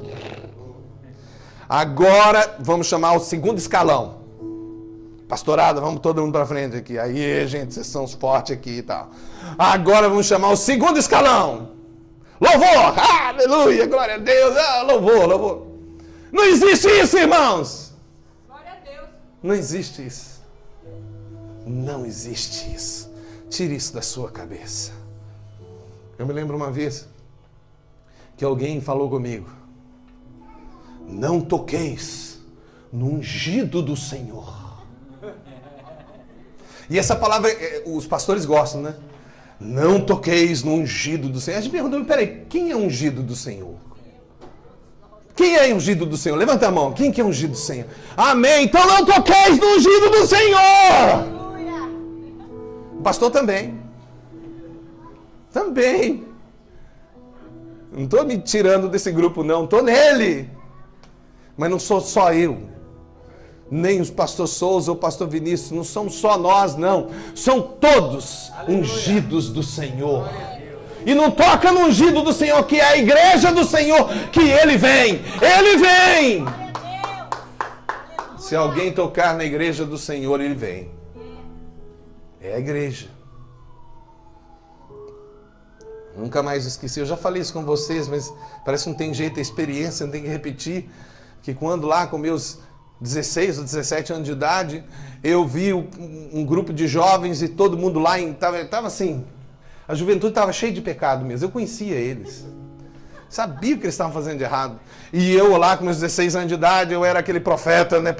Agora vamos chamar o segundo escalão. Pastorada, vamos todo mundo para frente aqui. Aí, gente, vocês são os fortes aqui e tal. Agora vamos chamar o segundo escalão. Louvor! Aleluia! Glória a Deus! Louvor! Não existe isso, irmãos! Glória a Deus! Não existe isso. Não existe isso. Tire isso da sua cabeça. Eu me lembro uma vez que alguém falou comigo: não toqueis no ungido do Senhor. E essa palavra, os pastores gostam, né? Não toqueis no ungido do Senhor. A gente perguntou: peraí, quem é ungido do Senhor? Quem é ungido do Senhor? Levanta a mão. Quem que é ungido do Senhor? Amém. Então não toqueis no ungido do Senhor. O pastor também. Também. Não estou me tirando desse grupo, não. Estou nele. Mas não sou só eu. Nem o pastor Souza ou o pastor Vinícius. Não somos só nós, não. São todos ungidos do Senhor. E não toca no ungido do Senhor, que é a igreja do Senhor, que Ele vem. Ele vem. Se alguém tocar na igreja do Senhor, Ele vem. É a igreja. Nunca mais esqueci. Eu já falei isso com vocês, mas parece que não tem jeito, a experiência, não tem que repetir. Que quando lá com meus 16 ou 17 anos de idade, eu vi um grupo de jovens e todo mundo lá estava assim... A juventude estava cheia de pecado mesmo. Eu conhecia eles. Sabia o que eles estavam fazendo de errado. E eu lá com meus 16 anos de idade, eu era aquele profeta, né?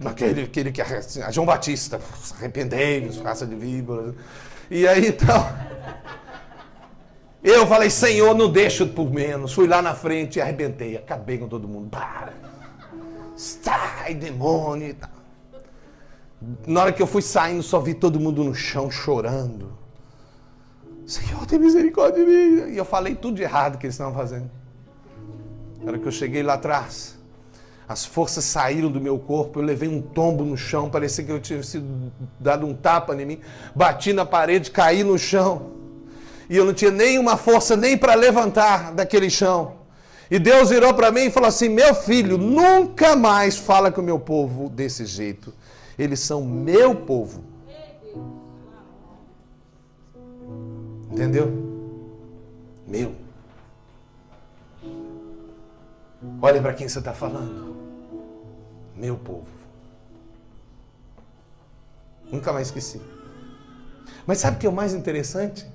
Aquele que assim, João Batista. Arrependei-vos, raça de víboras. E aí então... Eu falei: Senhor, não deixa por menos. Fui lá na frente e arrebentei. Acabei com todo mundo. Para. Sai, demônio e tal. Na hora que eu fui saindo, só vi todo mundo no chão chorando. Senhor, tem misericórdia de mim. E eu falei tudo de errado que eles estavam fazendo. Na hora que eu cheguei lá atrás, as forças saíram do meu corpo, eu levei um tombo no chão, parecia que eu tinha sido dado um tapa em mim, bati na parede, caí no chão. E eu não tinha nenhuma força nem para levantar daquele chão. E Deus virou para mim e falou assim: meu filho, nunca mais fala com o meu povo desse jeito. Eles são meu povo. Entendeu? Meu. Olha para quem você está falando. Meu povo. Nunca mais esqueci. Mas sabe o que é o mais interessante?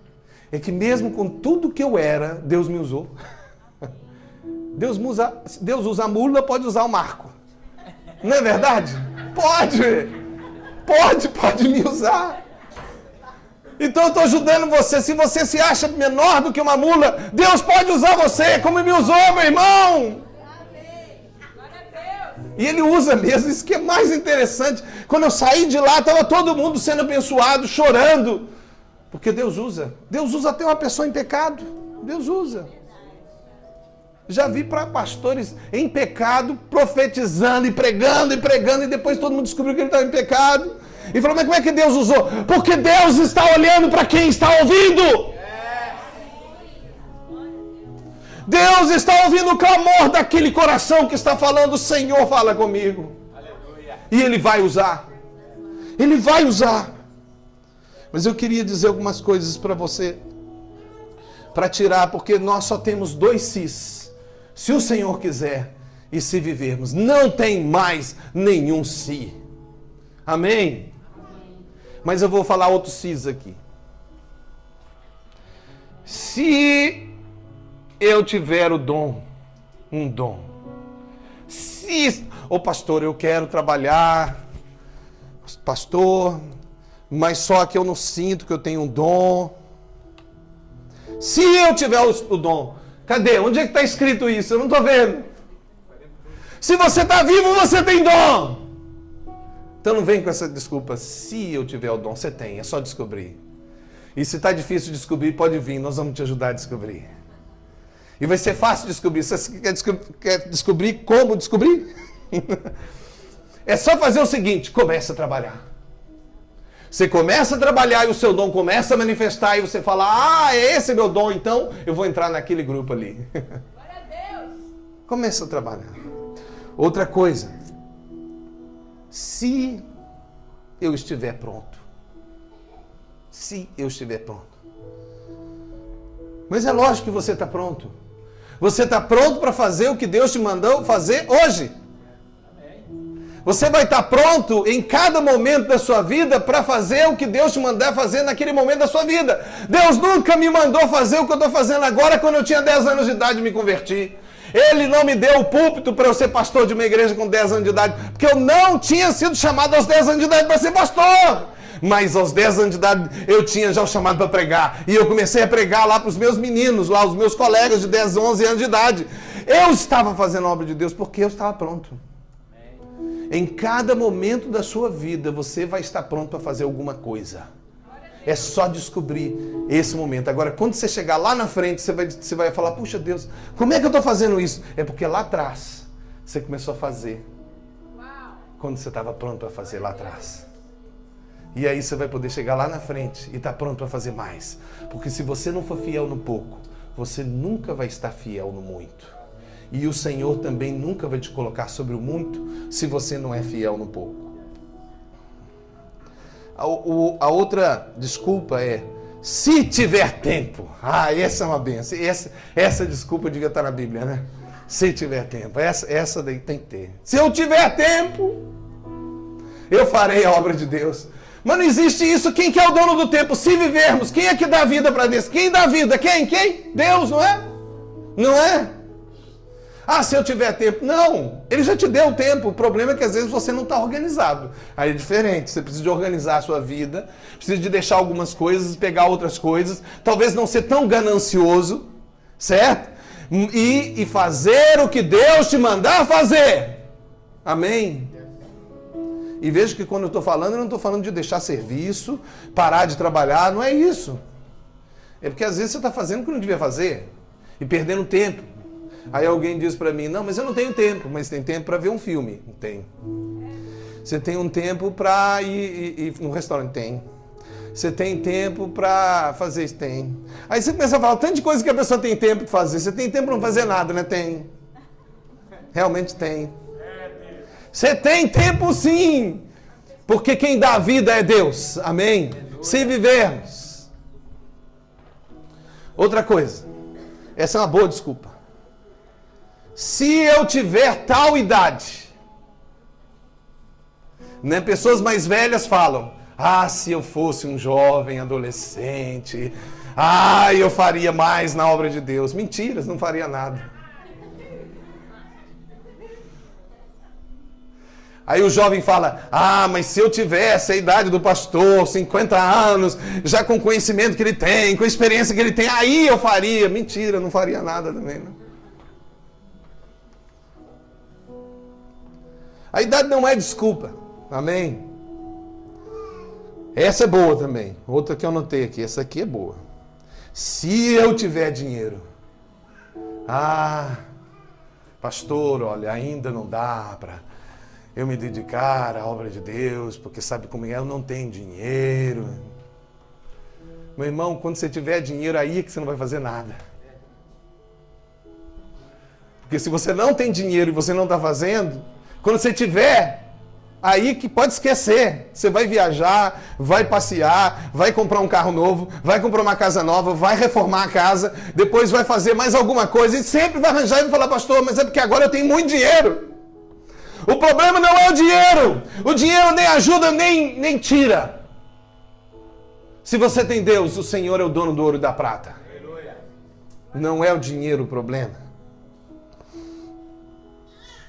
É que mesmo com tudo que eu era, Deus me usou. Deus usa a mula, pode usar o Marco. Não é verdade? Pode me usar. Então eu estou ajudando você. Se você se acha menor do que uma mula, Deus pode usar você, como me usou, meu irmão. E Ele usa mesmo. Isso que é mais interessante. Quando eu saí de lá, estava todo mundo sendo abençoado, chorando. Porque Deus usa. Deus usa até uma pessoa em pecado. Deus usa. Já vi para pastores em pecado, profetizando e pregando, e depois todo mundo descobriu que ele estava em pecado. E falou: mas como é que Deus usou? Porque Deus está olhando para quem está ouvindo. Deus está ouvindo o clamor daquele coração que está falando: Senhor, fala comigo. Aleluia. E Ele vai usar. Ele vai usar. Mas eu queria dizer algumas coisas para você, para tirar, porque nós só temos 2 sis. Se o Senhor quiser e se vivermos, não tem mais nenhum si. Amém? Mas eu vou falar outros sis aqui. Se eu tiver o dom, um dom. Pastor, eu quero trabalhar, pastor, mas só que eu não sinto que eu tenho um dom. Se eu tiver o dom, cadê? Onde é que está escrito isso? Eu não estou vendo. Se você está vivo, você tem dom. Então não vem com essa desculpa, se eu tiver o dom, você tem, é só descobrir. E se está difícil de descobrir, pode vir, nós vamos te ajudar a descobrir. E vai ser fácil descobrir. Você quer descobrir como descobrir? É só fazer o seguinte, começa a trabalhar. Você começa a trabalhar e o seu dom começa a manifestar e você fala, ah, é esse meu dom, então eu vou entrar naquele grupo ali. Glória a Deus. Começa a trabalhar. Outra coisa, se eu estiver pronto. Se eu estiver pronto. Mas é lógico que você está pronto. Você está pronto para fazer o que Deus te mandou fazer hoje. Você vai estar pronto em cada momento da sua vida para fazer o que Deus te mandar fazer naquele momento da sua vida. Deus nunca me mandou fazer o que eu estou fazendo agora quando eu tinha 10 anos de idade e me converti. Ele não me deu o púlpito para eu ser pastor de uma igreja com 10 anos de idade, porque eu não tinha sido chamado aos 10 anos de idade para ser pastor. Mas aos 10 anos de idade eu tinha já o chamado para pregar. E eu comecei a pregar lá para os meus meninos, lá os meus colegas de 10, 11 anos de idade. Eu estava fazendo a obra de Deus porque eu estava pronto. Em cada momento da sua vida, você vai estar pronto para fazer alguma coisa. É só descobrir esse momento. Agora, quando você chegar lá na frente, você vai falar, puxa Deus, como é que eu estou fazendo isso? É porque lá atrás, você começou a fazer. Quando você estava pronto para fazer lá atrás. E aí você vai poder chegar lá na frente e estar pronto para fazer mais. Porque se você não for fiel no pouco, você nunca vai estar fiel no muito. E o Senhor também nunca vai te colocar sobre o muito se você não é fiel no pouco. A outra desculpa é, se tiver tempo. Ah, essa é uma benção. Essa desculpa devia estar na Bíblia, né? Se tiver tempo. Essa daí tem que ter. Se eu tiver tempo, eu farei a obra de Deus. Mas não existe isso. Quem que é o dono do tempo? Se vivermos, quem é que dá vida para Deus? Quem dá vida? Quem? Deus, não é? Não é? Ah, se eu tiver tempo. Não, ele já te deu o tempo. O problema é que às vezes você não está organizado. Aí é diferente, você precisa de organizar a sua vida, precisa de deixar algumas coisas, pegar outras coisas, talvez não ser tão ganancioso, certo? E fazer o que Deus te mandar fazer. Amém? E veja que quando eu estou falando, eu não estou falando de deixar serviço, parar de trabalhar, não é isso. É porque às vezes você está fazendo o que não devia fazer e perdendo tempo. Aí alguém diz para mim, não, mas eu não tenho tempo. Mas tem tempo para ver um filme? Não tem. Você tem um tempo para ir no restaurante? Tem. Você tem tempo para fazer isso? Tem. Aí você começa a falar, tanto de coisa que a pessoa tem tempo de fazer. Você tem tempo para não fazer nada, né? Tem. Realmente tem. Você tem tempo sim. Porque quem dá a vida é Deus. Amém? Se vivermos. Outra coisa. Essa é uma boa desculpa. Se eu tiver tal idade, né? Pessoas mais velhas falam, ah, se eu fosse um jovem adolescente, ah, eu faria mais na obra de Deus. Mentiras, não faria nada. Aí o jovem fala, ah, mas se eu tivesse a idade do pastor, 50 anos, já com o conhecimento que ele tem, com a experiência que ele tem, aí eu faria. Mentira, não faria nada também, não. A idade não é desculpa. Amém? Essa é boa também. Outra que eu anotei aqui. Essa aqui é boa. Se eu tiver dinheiro. Ah, pastor, olha, ainda não dá para eu me dedicar à obra de Deus, porque sabe como é? Eu não tenho dinheiro. Meu irmão, quando você tiver dinheiro, aí é que você não vai fazer nada. Porque se você não tem dinheiro e você não está fazendo... Quando você tiver, aí que pode esquecer. Você vai viajar, vai passear, vai comprar um carro novo, vai comprar uma casa nova, vai reformar a casa, depois vai fazer mais alguma coisa e sempre vai arranjar e vai falar, pastor, mas é porque agora eu tenho muito dinheiro. O problema não é o dinheiro. O dinheiro nem ajuda, nem tira. Se você tem Deus, o Senhor é o dono do ouro e da prata. Não é o dinheiro o problema.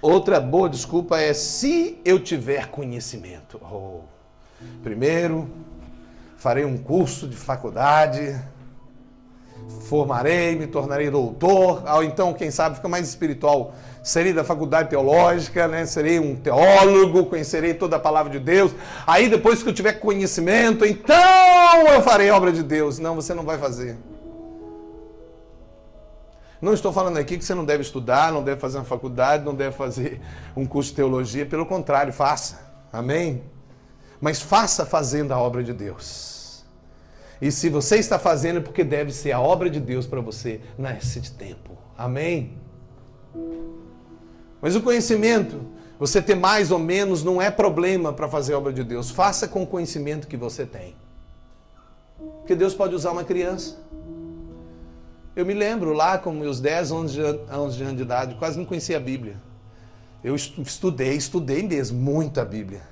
Outra boa desculpa é se eu tiver conhecimento. Primeiro, farei um curso de faculdade formarei, me tornarei doutor, ou então, quem sabe, fica mais espiritual, serei da faculdade teológica, né? Serei um teólogo, conhecerei toda a palavra de Deus, aí depois que eu tiver conhecimento, então eu farei a obra de Deus. Não, você não vai fazer. Não estou falando aqui que você não deve estudar, não deve fazer uma faculdade, não deve fazer um curso de teologia, pelo contrário, faça, amém? Mas faça fazendo a obra de Deus. E se você está fazendo, é porque deve ser a obra de Deus para você nesse tempo. Amém? Mas o conhecimento, você ter mais ou menos, não é problema para fazer a obra de Deus. Faça com o conhecimento que você tem. Porque Deus pode usar uma criança. Eu me lembro lá com meus 10, 11 anos de idade, quase não conhecia a Bíblia. Eu estudei mesmo, muito a Bíblia.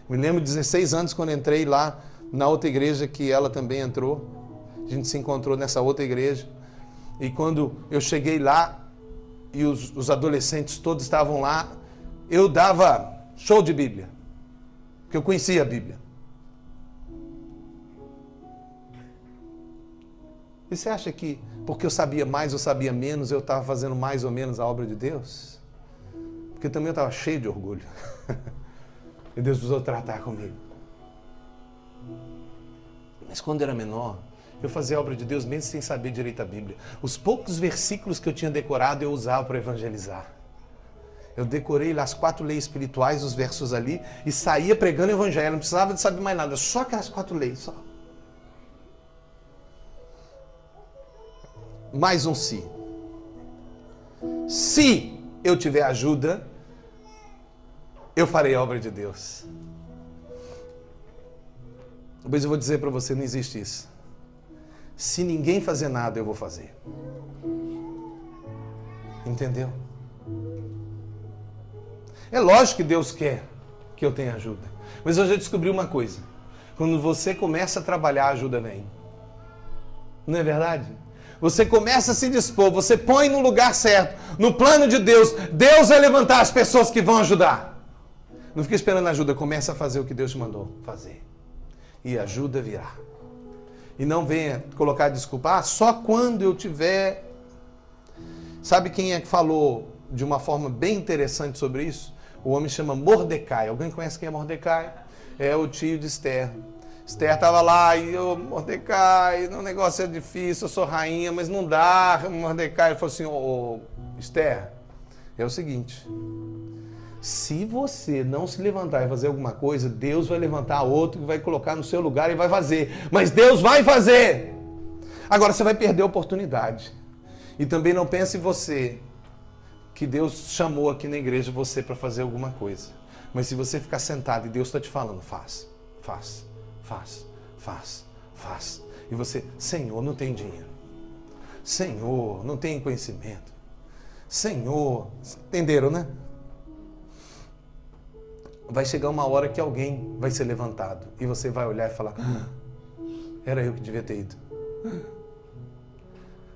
Me lembro de 16 anos quando entrei lá na outra igreja que ela também entrou. A gente se encontrou nessa outra igreja. E quando eu cheguei lá e os adolescentes todos estavam lá, eu dava show de Bíblia. Porque eu conhecia a Bíblia. E você acha que porque eu sabia mais ou sabia menos, eu estava fazendo mais ou menos a obra de Deus? Porque também eu estava cheio de orgulho. E Deus precisou tratar comigo. Mas quando eu era menor, eu fazia a obra de Deus mesmo sem saber direito a Bíblia. Os poucos versículos que eu tinha decorado, eu usava para evangelizar. Eu decorei lá as 4 leis espirituais, os versos ali, e saía pregando o evangelho. Não precisava de saber mais nada, só aquelas 4 leis, só. Mais um se. Se eu tiver ajuda, eu farei a obra de Deus. Depois eu vou dizer para você, não existe isso. Se ninguém fazer nada, eu vou fazer. Entendeu? É lógico que Deus quer que eu tenha ajuda. Mas eu já descobri uma coisa. Quando você começa a trabalhar, a ajuda vem. Não é verdade? Você começa a se dispor, você põe no lugar certo, no plano de Deus. Deus vai levantar as pessoas que vão ajudar. Não fica esperando ajuda, começa a fazer o que Deus te mandou fazer. E ajuda virá. E não venha colocar desculpa, só quando eu tiver... Sabe quem é que falou de uma forma bem interessante sobre isso? O homem chama Mordecai. Alguém conhece quem é Mordecai? É o tio de Esther. Esther estava lá e eu, Mordecai, o negócio é difícil, eu sou rainha, mas não dá. Mordecai falou assim, Esther, é o seguinte, se você não se levantar e fazer alguma coisa, Deus vai levantar outro que vai colocar no seu lugar e vai fazer. Mas Deus vai fazer. Agora você vai perder a oportunidade. E também não pense em você, que Deus chamou aqui na igreja você para fazer alguma coisa. Mas se você ficar sentado e Deus está te falando, faz. E você, Senhor, não tem dinheiro. Senhor, não tem conhecimento. Senhor, entenderam, né? Vai chegar uma hora que alguém vai ser levantado e você vai olhar e falar, era eu que devia ter ido.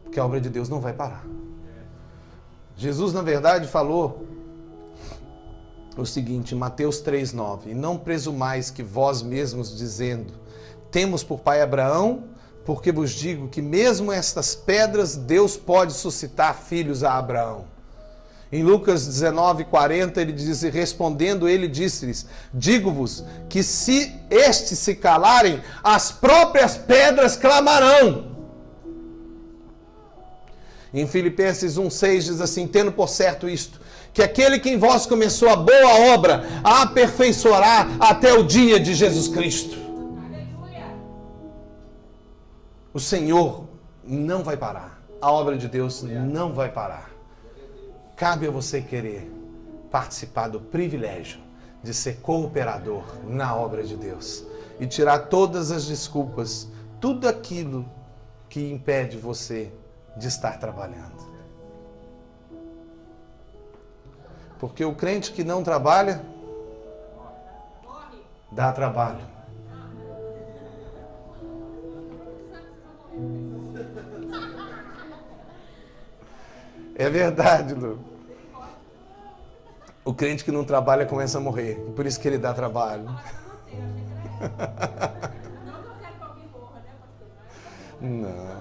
Porque a obra de Deus não vai parar. Jesus, na verdade, falou o seguinte, Mateus 3,9, e não presumais que vós mesmos dizendo, temos por pai Abraão, porque vos digo que mesmo estas pedras Deus pode suscitar filhos a Abraão. Em Lucas 19:40 ele diz, respondendo ele disse-lhes, digo-vos que se estes se calarem, as próprias pedras clamarão. Em Filipenses 1:6 diz assim, tendo por certo isto, que aquele que em vós começou a boa obra, a aperfeiçoará até o dia de Jesus Cristo. O Senhor não vai parar. A obra de Deus não vai parar. Cabe a você querer participar do privilégio de ser cooperador na obra de Deus e tirar todas as desculpas, tudo aquilo que impede você de estar trabalhando. Porque o crente que não trabalha, dá trabalho. É verdade, Lu. O crente que não trabalha começa a morrer. Por isso que ele dá trabalho. Não.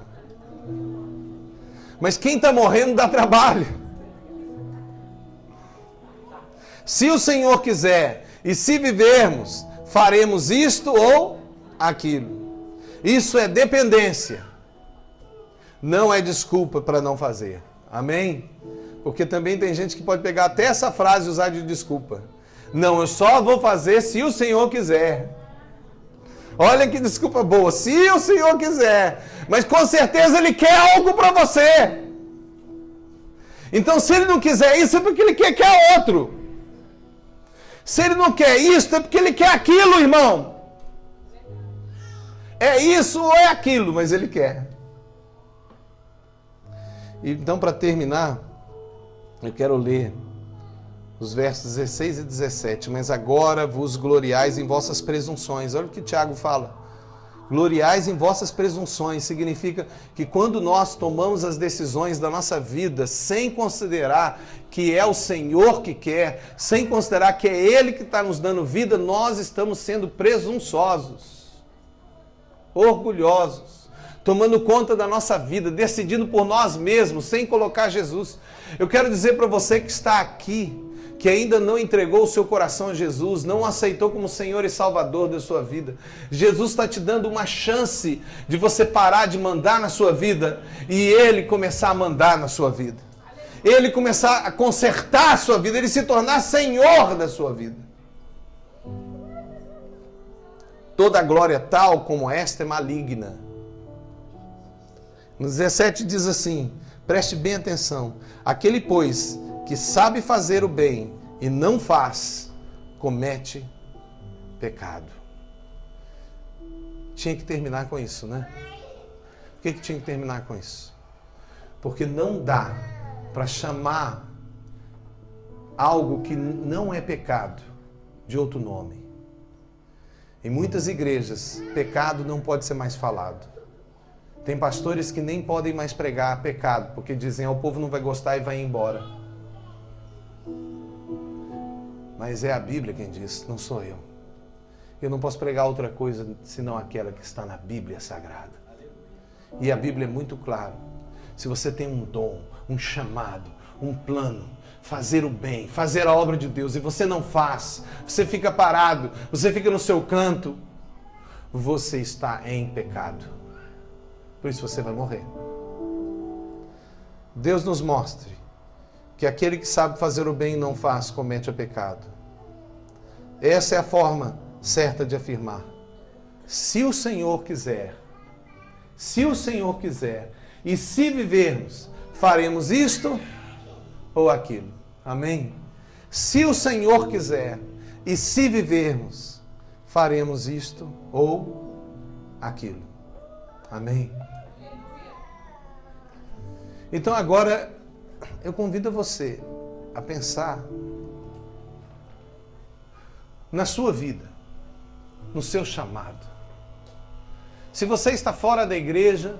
Mas quem está morrendo dá trabalho. Se o Senhor quiser, e se vivermos, faremos isto ou aquilo. Isso é dependência. Não é desculpa para não fazer. Amém? Porque também tem gente que pode pegar até essa frase e usar de desculpa. Não, eu só vou fazer se o Senhor quiser. Olha que desculpa boa. Se o Senhor quiser. Mas com certeza Ele quer algo para você. Então se Ele não quiser isso é porque Ele quer outro. Se Ele não quer isso é porque Ele quer aquilo, irmão. É isso ou é aquilo, mas Ele quer. Então, para terminar, eu quero ler os versos 16 e 17. Mas agora vos gloriais em vossas presunções. Olha o que Tiago fala. Gloriais em vossas presunções. Significa que quando nós tomamos as decisões da nossa vida, sem considerar que é o Senhor que quer, sem considerar que é Ele que está nos dando vida, nós estamos sendo presunçosos, orgulhosos, tomando conta da nossa vida, decidindo por nós mesmos, sem colocar Jesus. Eu quero dizer para você que está aqui, que ainda não entregou o seu coração a Jesus, não o aceitou como Senhor e Salvador da sua vida. Jesus está te dando uma chance de você parar de mandar na sua vida e Ele começar a mandar na sua vida. Ele começar a consertar a sua vida, Ele se tornar Senhor da sua vida. Toda glória tal como esta é maligna. No 17 diz assim, preste bem atenção. Aquele, pois, que sabe fazer o bem e não faz, comete pecado. Tinha que terminar com isso, né? Por que tinha que terminar com isso? Porque não dá para chamar algo que não é pecado de outro nome. Em muitas igrejas, pecado não pode ser mais falado. Tem pastores que nem podem mais pregar pecado, porque dizem, o povo não vai gostar e vai embora. Mas é a Bíblia quem diz, não sou eu. Eu não posso pregar outra coisa senão aquela que está na Bíblia Sagrada. E a Bíblia é muito clara. Se você tem um dom, um chamado, um plano, fazer o bem, fazer a obra de Deus, e você não faz, você fica parado, você fica no seu canto, você está em pecado. Por isso você vai morrer. Deus nos mostre que aquele que sabe fazer o bem e não faz, comete o pecado. Essa é a forma certa de afirmar. Se o Senhor quiser, e se vivermos, faremos isto ou aquilo. Amém? Se o Senhor quiser, e se vivermos, faremos isto ou aquilo. Amém? Então agora eu convido você a pensar na sua vida, no seu chamado. Se você está fora da igreja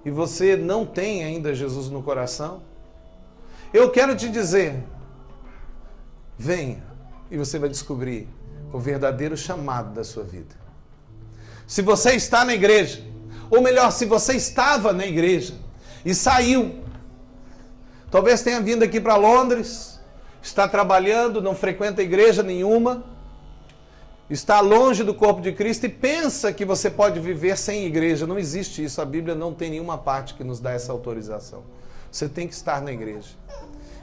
e você não tem ainda Jesus no coração, eu quero te dizer, venha e você vai descobrir o verdadeiro chamado da sua vida. Se você está na igreja, ou melhor, se você estava na igreja e saiu, talvez tenha vindo aqui para Londres, está trabalhando, não frequenta igreja nenhuma, está longe do corpo de Cristo e pensa que você pode viver sem igreja. Não existe isso, a Bíblia não tem nenhuma parte que nos dá essa autorização. Você tem que estar na igreja.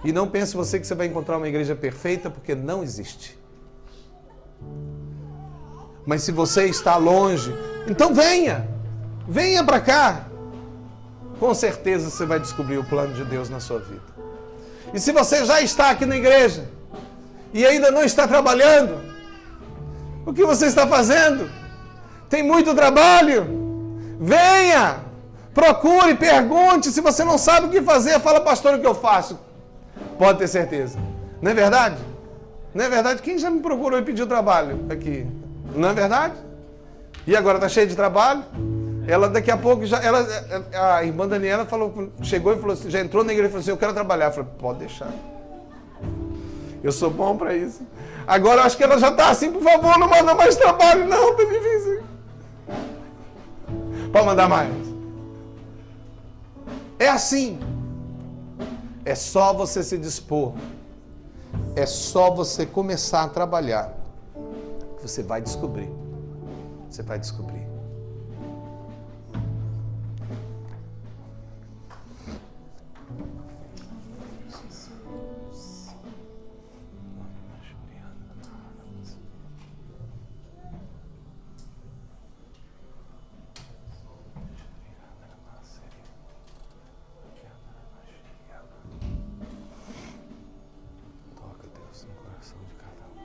E não pense você que você vai encontrar uma igreja perfeita, porque não existe. Mas se você está longe, então venha para cá. Com certeza você vai descobrir o plano de Deus na sua vida. E se você já está aqui na igreja e ainda não está trabalhando, o que você está fazendo? Tem muito trabalho? Venha! Procure, pergunte. Se você não sabe o que fazer, fala, pastor, o que eu faço? Pode ter certeza. Não é verdade? Não é verdade? Quem já me procurou e pediu trabalho aqui? Não é verdade? E agora está cheio de trabalho? Ela daqui a pouco já... a irmã Daniela chegou e falou assim, já entrou na igreja e falou assim, eu quero trabalhar. Eu falei, pode deixar. Eu sou bom para isso. Agora eu acho que ela já está assim, por favor, não manda mais trabalho. Não, está difícil. Pode mandar mais. É assim. É só você se dispor. É só você começar a trabalhar. Você vai descobrir. Você vai descobrir. Toca, Deus, no coração de cada um.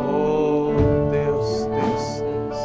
Oh, Deus, Deus, Deus.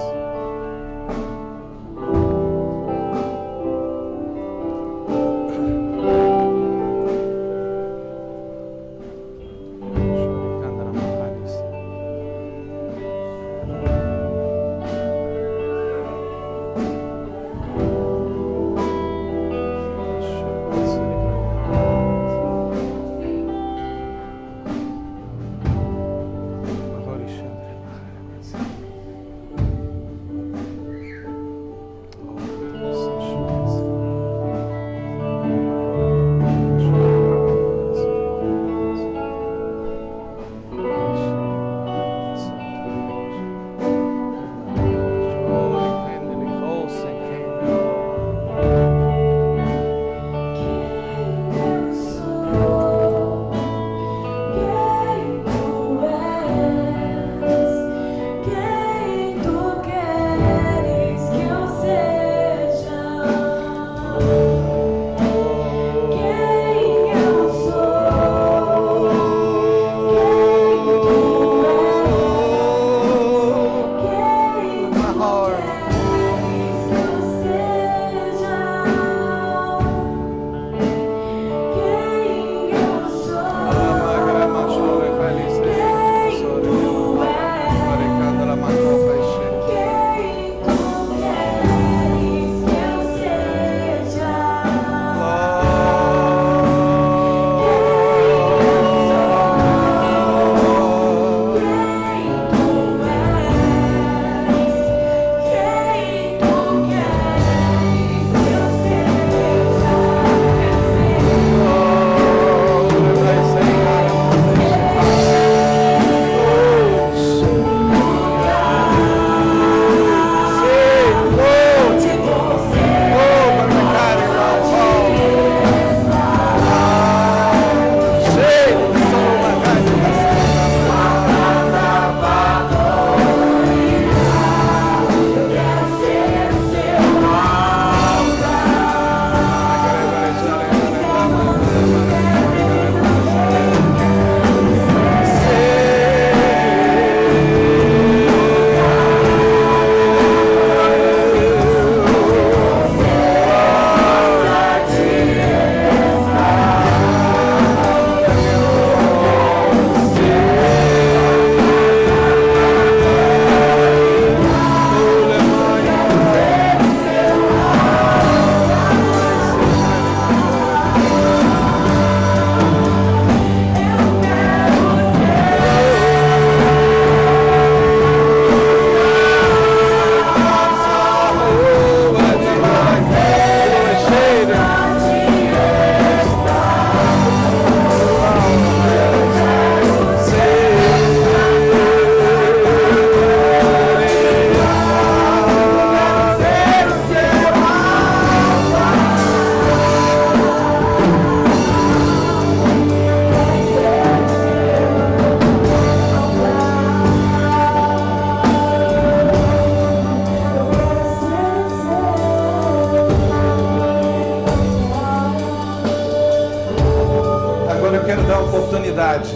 oportunidade.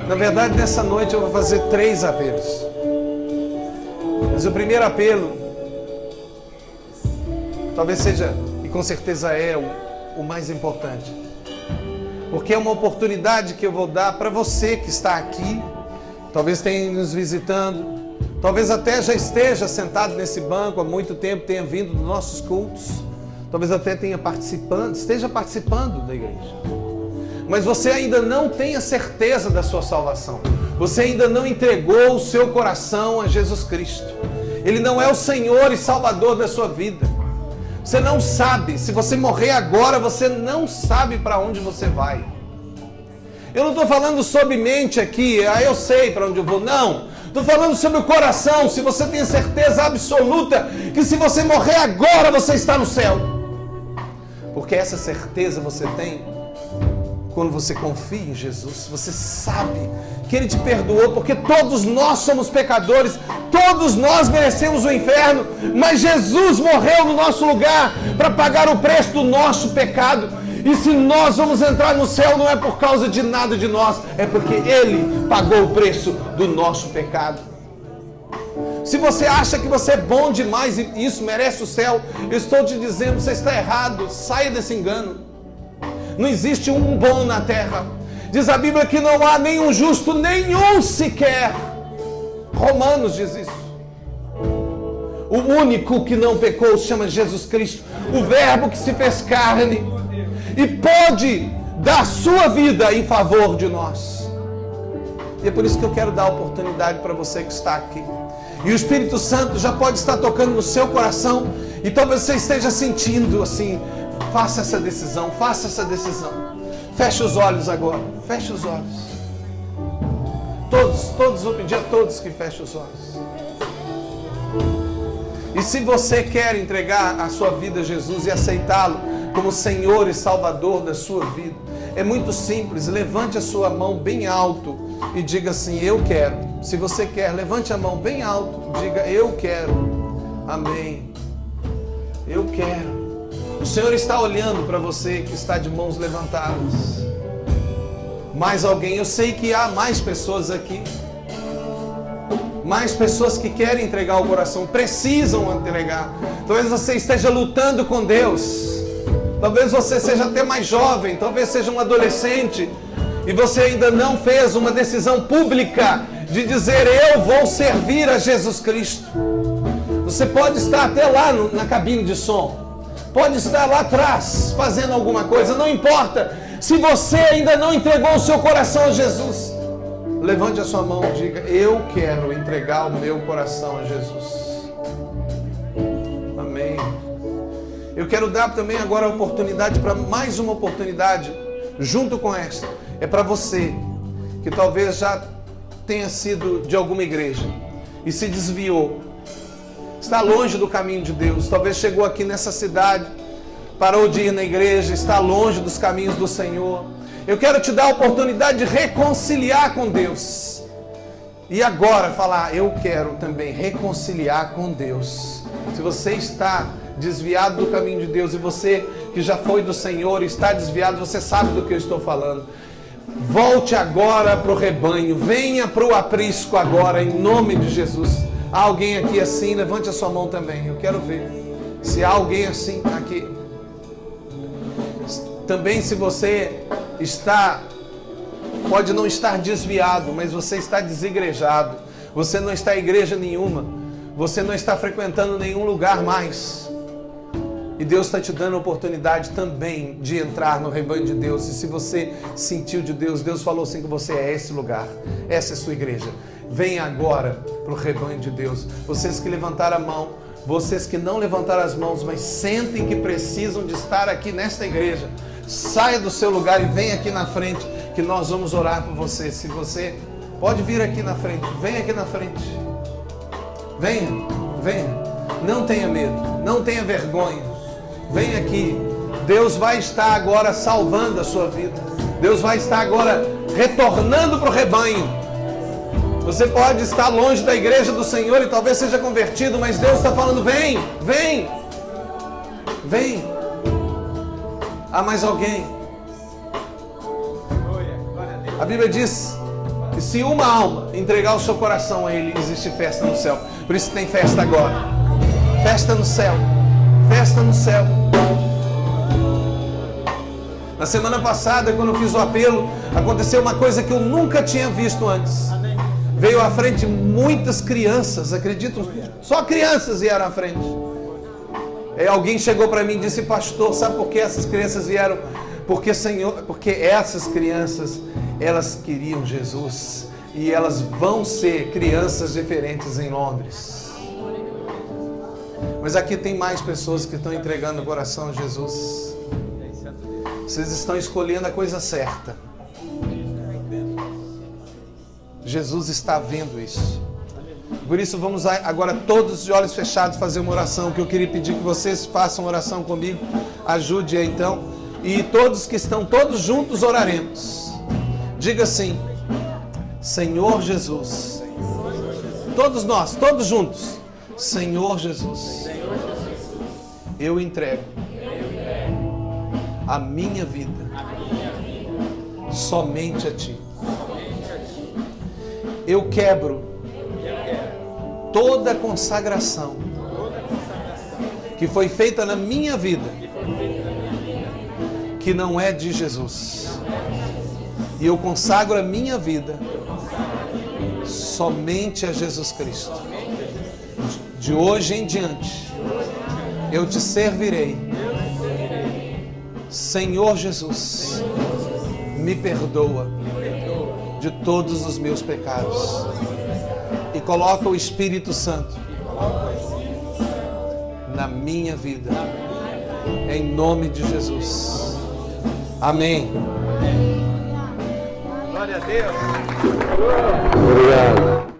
Na verdade, nessa noite eu vou fazer 3 apelos. Mas o primeiro apelo, talvez seja, e com certeza é o mais importante, porque é uma oportunidade que eu vou dar para você que está aqui, talvez tenha nos visitando, talvez até já esteja sentado nesse banco há muito tempo, tenha vindo dos nossos cultos, talvez até esteja participando da igreja, mas você ainda não tem a certeza da sua salvação. Você ainda não entregou o seu coração a Jesus Cristo. Ele não é o Senhor e Salvador da sua vida. Você não sabe, se você morrer agora, você não sabe para onde você vai. Eu não estou falando sobre mente aqui, eu sei para onde eu vou, não. Estou falando sobre o coração, se você tem certeza absoluta que se você morrer agora, você está no céu. Porque essa certeza você tem quando você confia em Jesus. Você sabe que Ele te perdoou, porque todos nós somos pecadores, todos nós merecemos o inferno, mas Jesus morreu no nosso lugar para pagar o preço do nosso pecado. E se nós vamos entrar no céu, não é por causa de nada de nós, é porque Ele pagou o preço do nosso pecado. Se você acha que você é bom demais e isso merece o céu, eu estou te dizendo, você está errado. Saia desse engano. Não existe um bom na terra. Diz a Bíblia que não há nenhum justo, nenhum sequer. Romanos diz isso. O único que não pecou se chama Jesus Cristo, o Verbo que se fez carne e pôde dar sua vida em favor de nós. E é por isso que eu quero dar a oportunidade para você que está aqui. E o Espírito Santo já pode estar tocando no seu coração e talvez você esteja sentindo assim, faça essa decisão, faça essa decisão. Feche os olhos agora, feche os olhos. Todos, vou pedir a todos que fechem os olhos. E se você quer entregar a sua vida a Jesus e aceitá-lo como Senhor e Salvador da sua vida, é muito simples. Levante a sua mão bem alto e diga assim, eu quero. Se você quer, levante a mão bem alto, diga, eu quero. Amém. Eu quero. O Senhor está olhando para você que está de mãos levantadas. Mais alguém? Eu sei que há mais pessoas aqui. Mais pessoas que querem entregar o coração, precisam entregar. Talvez você esteja lutando com Deus. Talvez você seja até mais jovem, talvez seja um adolescente, e você ainda não fez uma decisão pública de dizer, eu vou servir a Jesus Cristo. Você pode estar até lá na cabine de som, pode estar lá atrás fazendo alguma coisa, não importa. Se você ainda não entregou o seu coração a Jesus, levante a sua mão e diga, eu quero entregar o meu coração a Jesus. Amém. Eu quero dar também agora a oportunidade, para mais uma oportunidade, junto com esta. É para você que talvez já tenha sido de alguma igreja e se desviou. Está longe do caminho de Deus. Talvez chegou aqui nessa cidade, parou de ir na igreja, está longe dos caminhos do Senhor. Eu quero te dar a oportunidade de reconciliar com Deus. E agora falar, eu quero também reconciliar com Deus. Se você está desviado do caminho de Deus, e você que já foi do Senhor e está desviado, você sabe do que eu estou falando. Volte agora para o rebanho, venha para o aprisco agora, em nome de Jesus. Há alguém aqui assim? Levante a sua mão também, eu quero ver se há alguém assim aqui. Também, se você pode não estar desviado, mas você está desigrejado, você não está em igreja nenhuma, você não está frequentando nenhum lugar mais, e Deus está te dando a oportunidade também de entrar no rebanho de Deus. E se você sentiu de Deus, Deus falou assim com você, é esse lugar, essa é a sua igreja. Venha agora para o rebanho de Deus. Vocês que levantaram a mão, vocês que não levantaram as mãos, mas sentem que precisam de estar aqui nesta igreja, saia do seu lugar e venha aqui na frente, que nós vamos orar por você. Se você pode vir aqui na frente, venha aqui na frente. Venha, venha. Não tenha medo, não tenha vergonha. Venha aqui. Deus vai estar agora salvando a sua vida. Deus vai estar agora retornando para o rebanho. Você pode estar longe da igreja do Senhor e talvez seja convertido, mas Deus está falando, vem, vem, vem. Há mais alguém? A Bíblia diz que se uma alma entregar o seu coração a Ele, existe festa no céu. Por isso tem festa agora. Festa no céu. Festa no céu. Na semana passada, quando eu fiz o apelo, aconteceu uma coisa que eu nunca tinha visto antes. Veio à frente muitas crianças, acredito, só crianças vieram à frente. Alguém chegou para mim e disse: pastor, sabe por que essas crianças vieram? Porque, Senhor, porque essas crianças, elas queriam Jesus. E elas vão ser crianças diferentes em Londres. Mas aqui tem mais pessoas que estão entregando o coração a Jesus. Vocês estão escolhendo a coisa certa. Jesus está vendo isso. Por isso vamos agora todos de olhos fechados fazer uma oração, que eu queria pedir que vocês façam oração comigo. Ajude aí então. E todos que estão todos juntos oraremos. Diga assim: Senhor Jesus. Todos nós, todos juntos. Senhor Jesus, eu entrego a minha vida somente a Ti. Eu quebro toda a consagração que foi feita na minha vida, que não é de Jesus. E eu consagro a minha vida somente a Jesus Cristo. De hoje em diante, eu te servirei. Senhor Jesus, me perdoa de todos os meus pecados. E coloca o Espírito Santo na minha vida. Em nome de Jesus. Amém. Glória a Deus. Obrigado.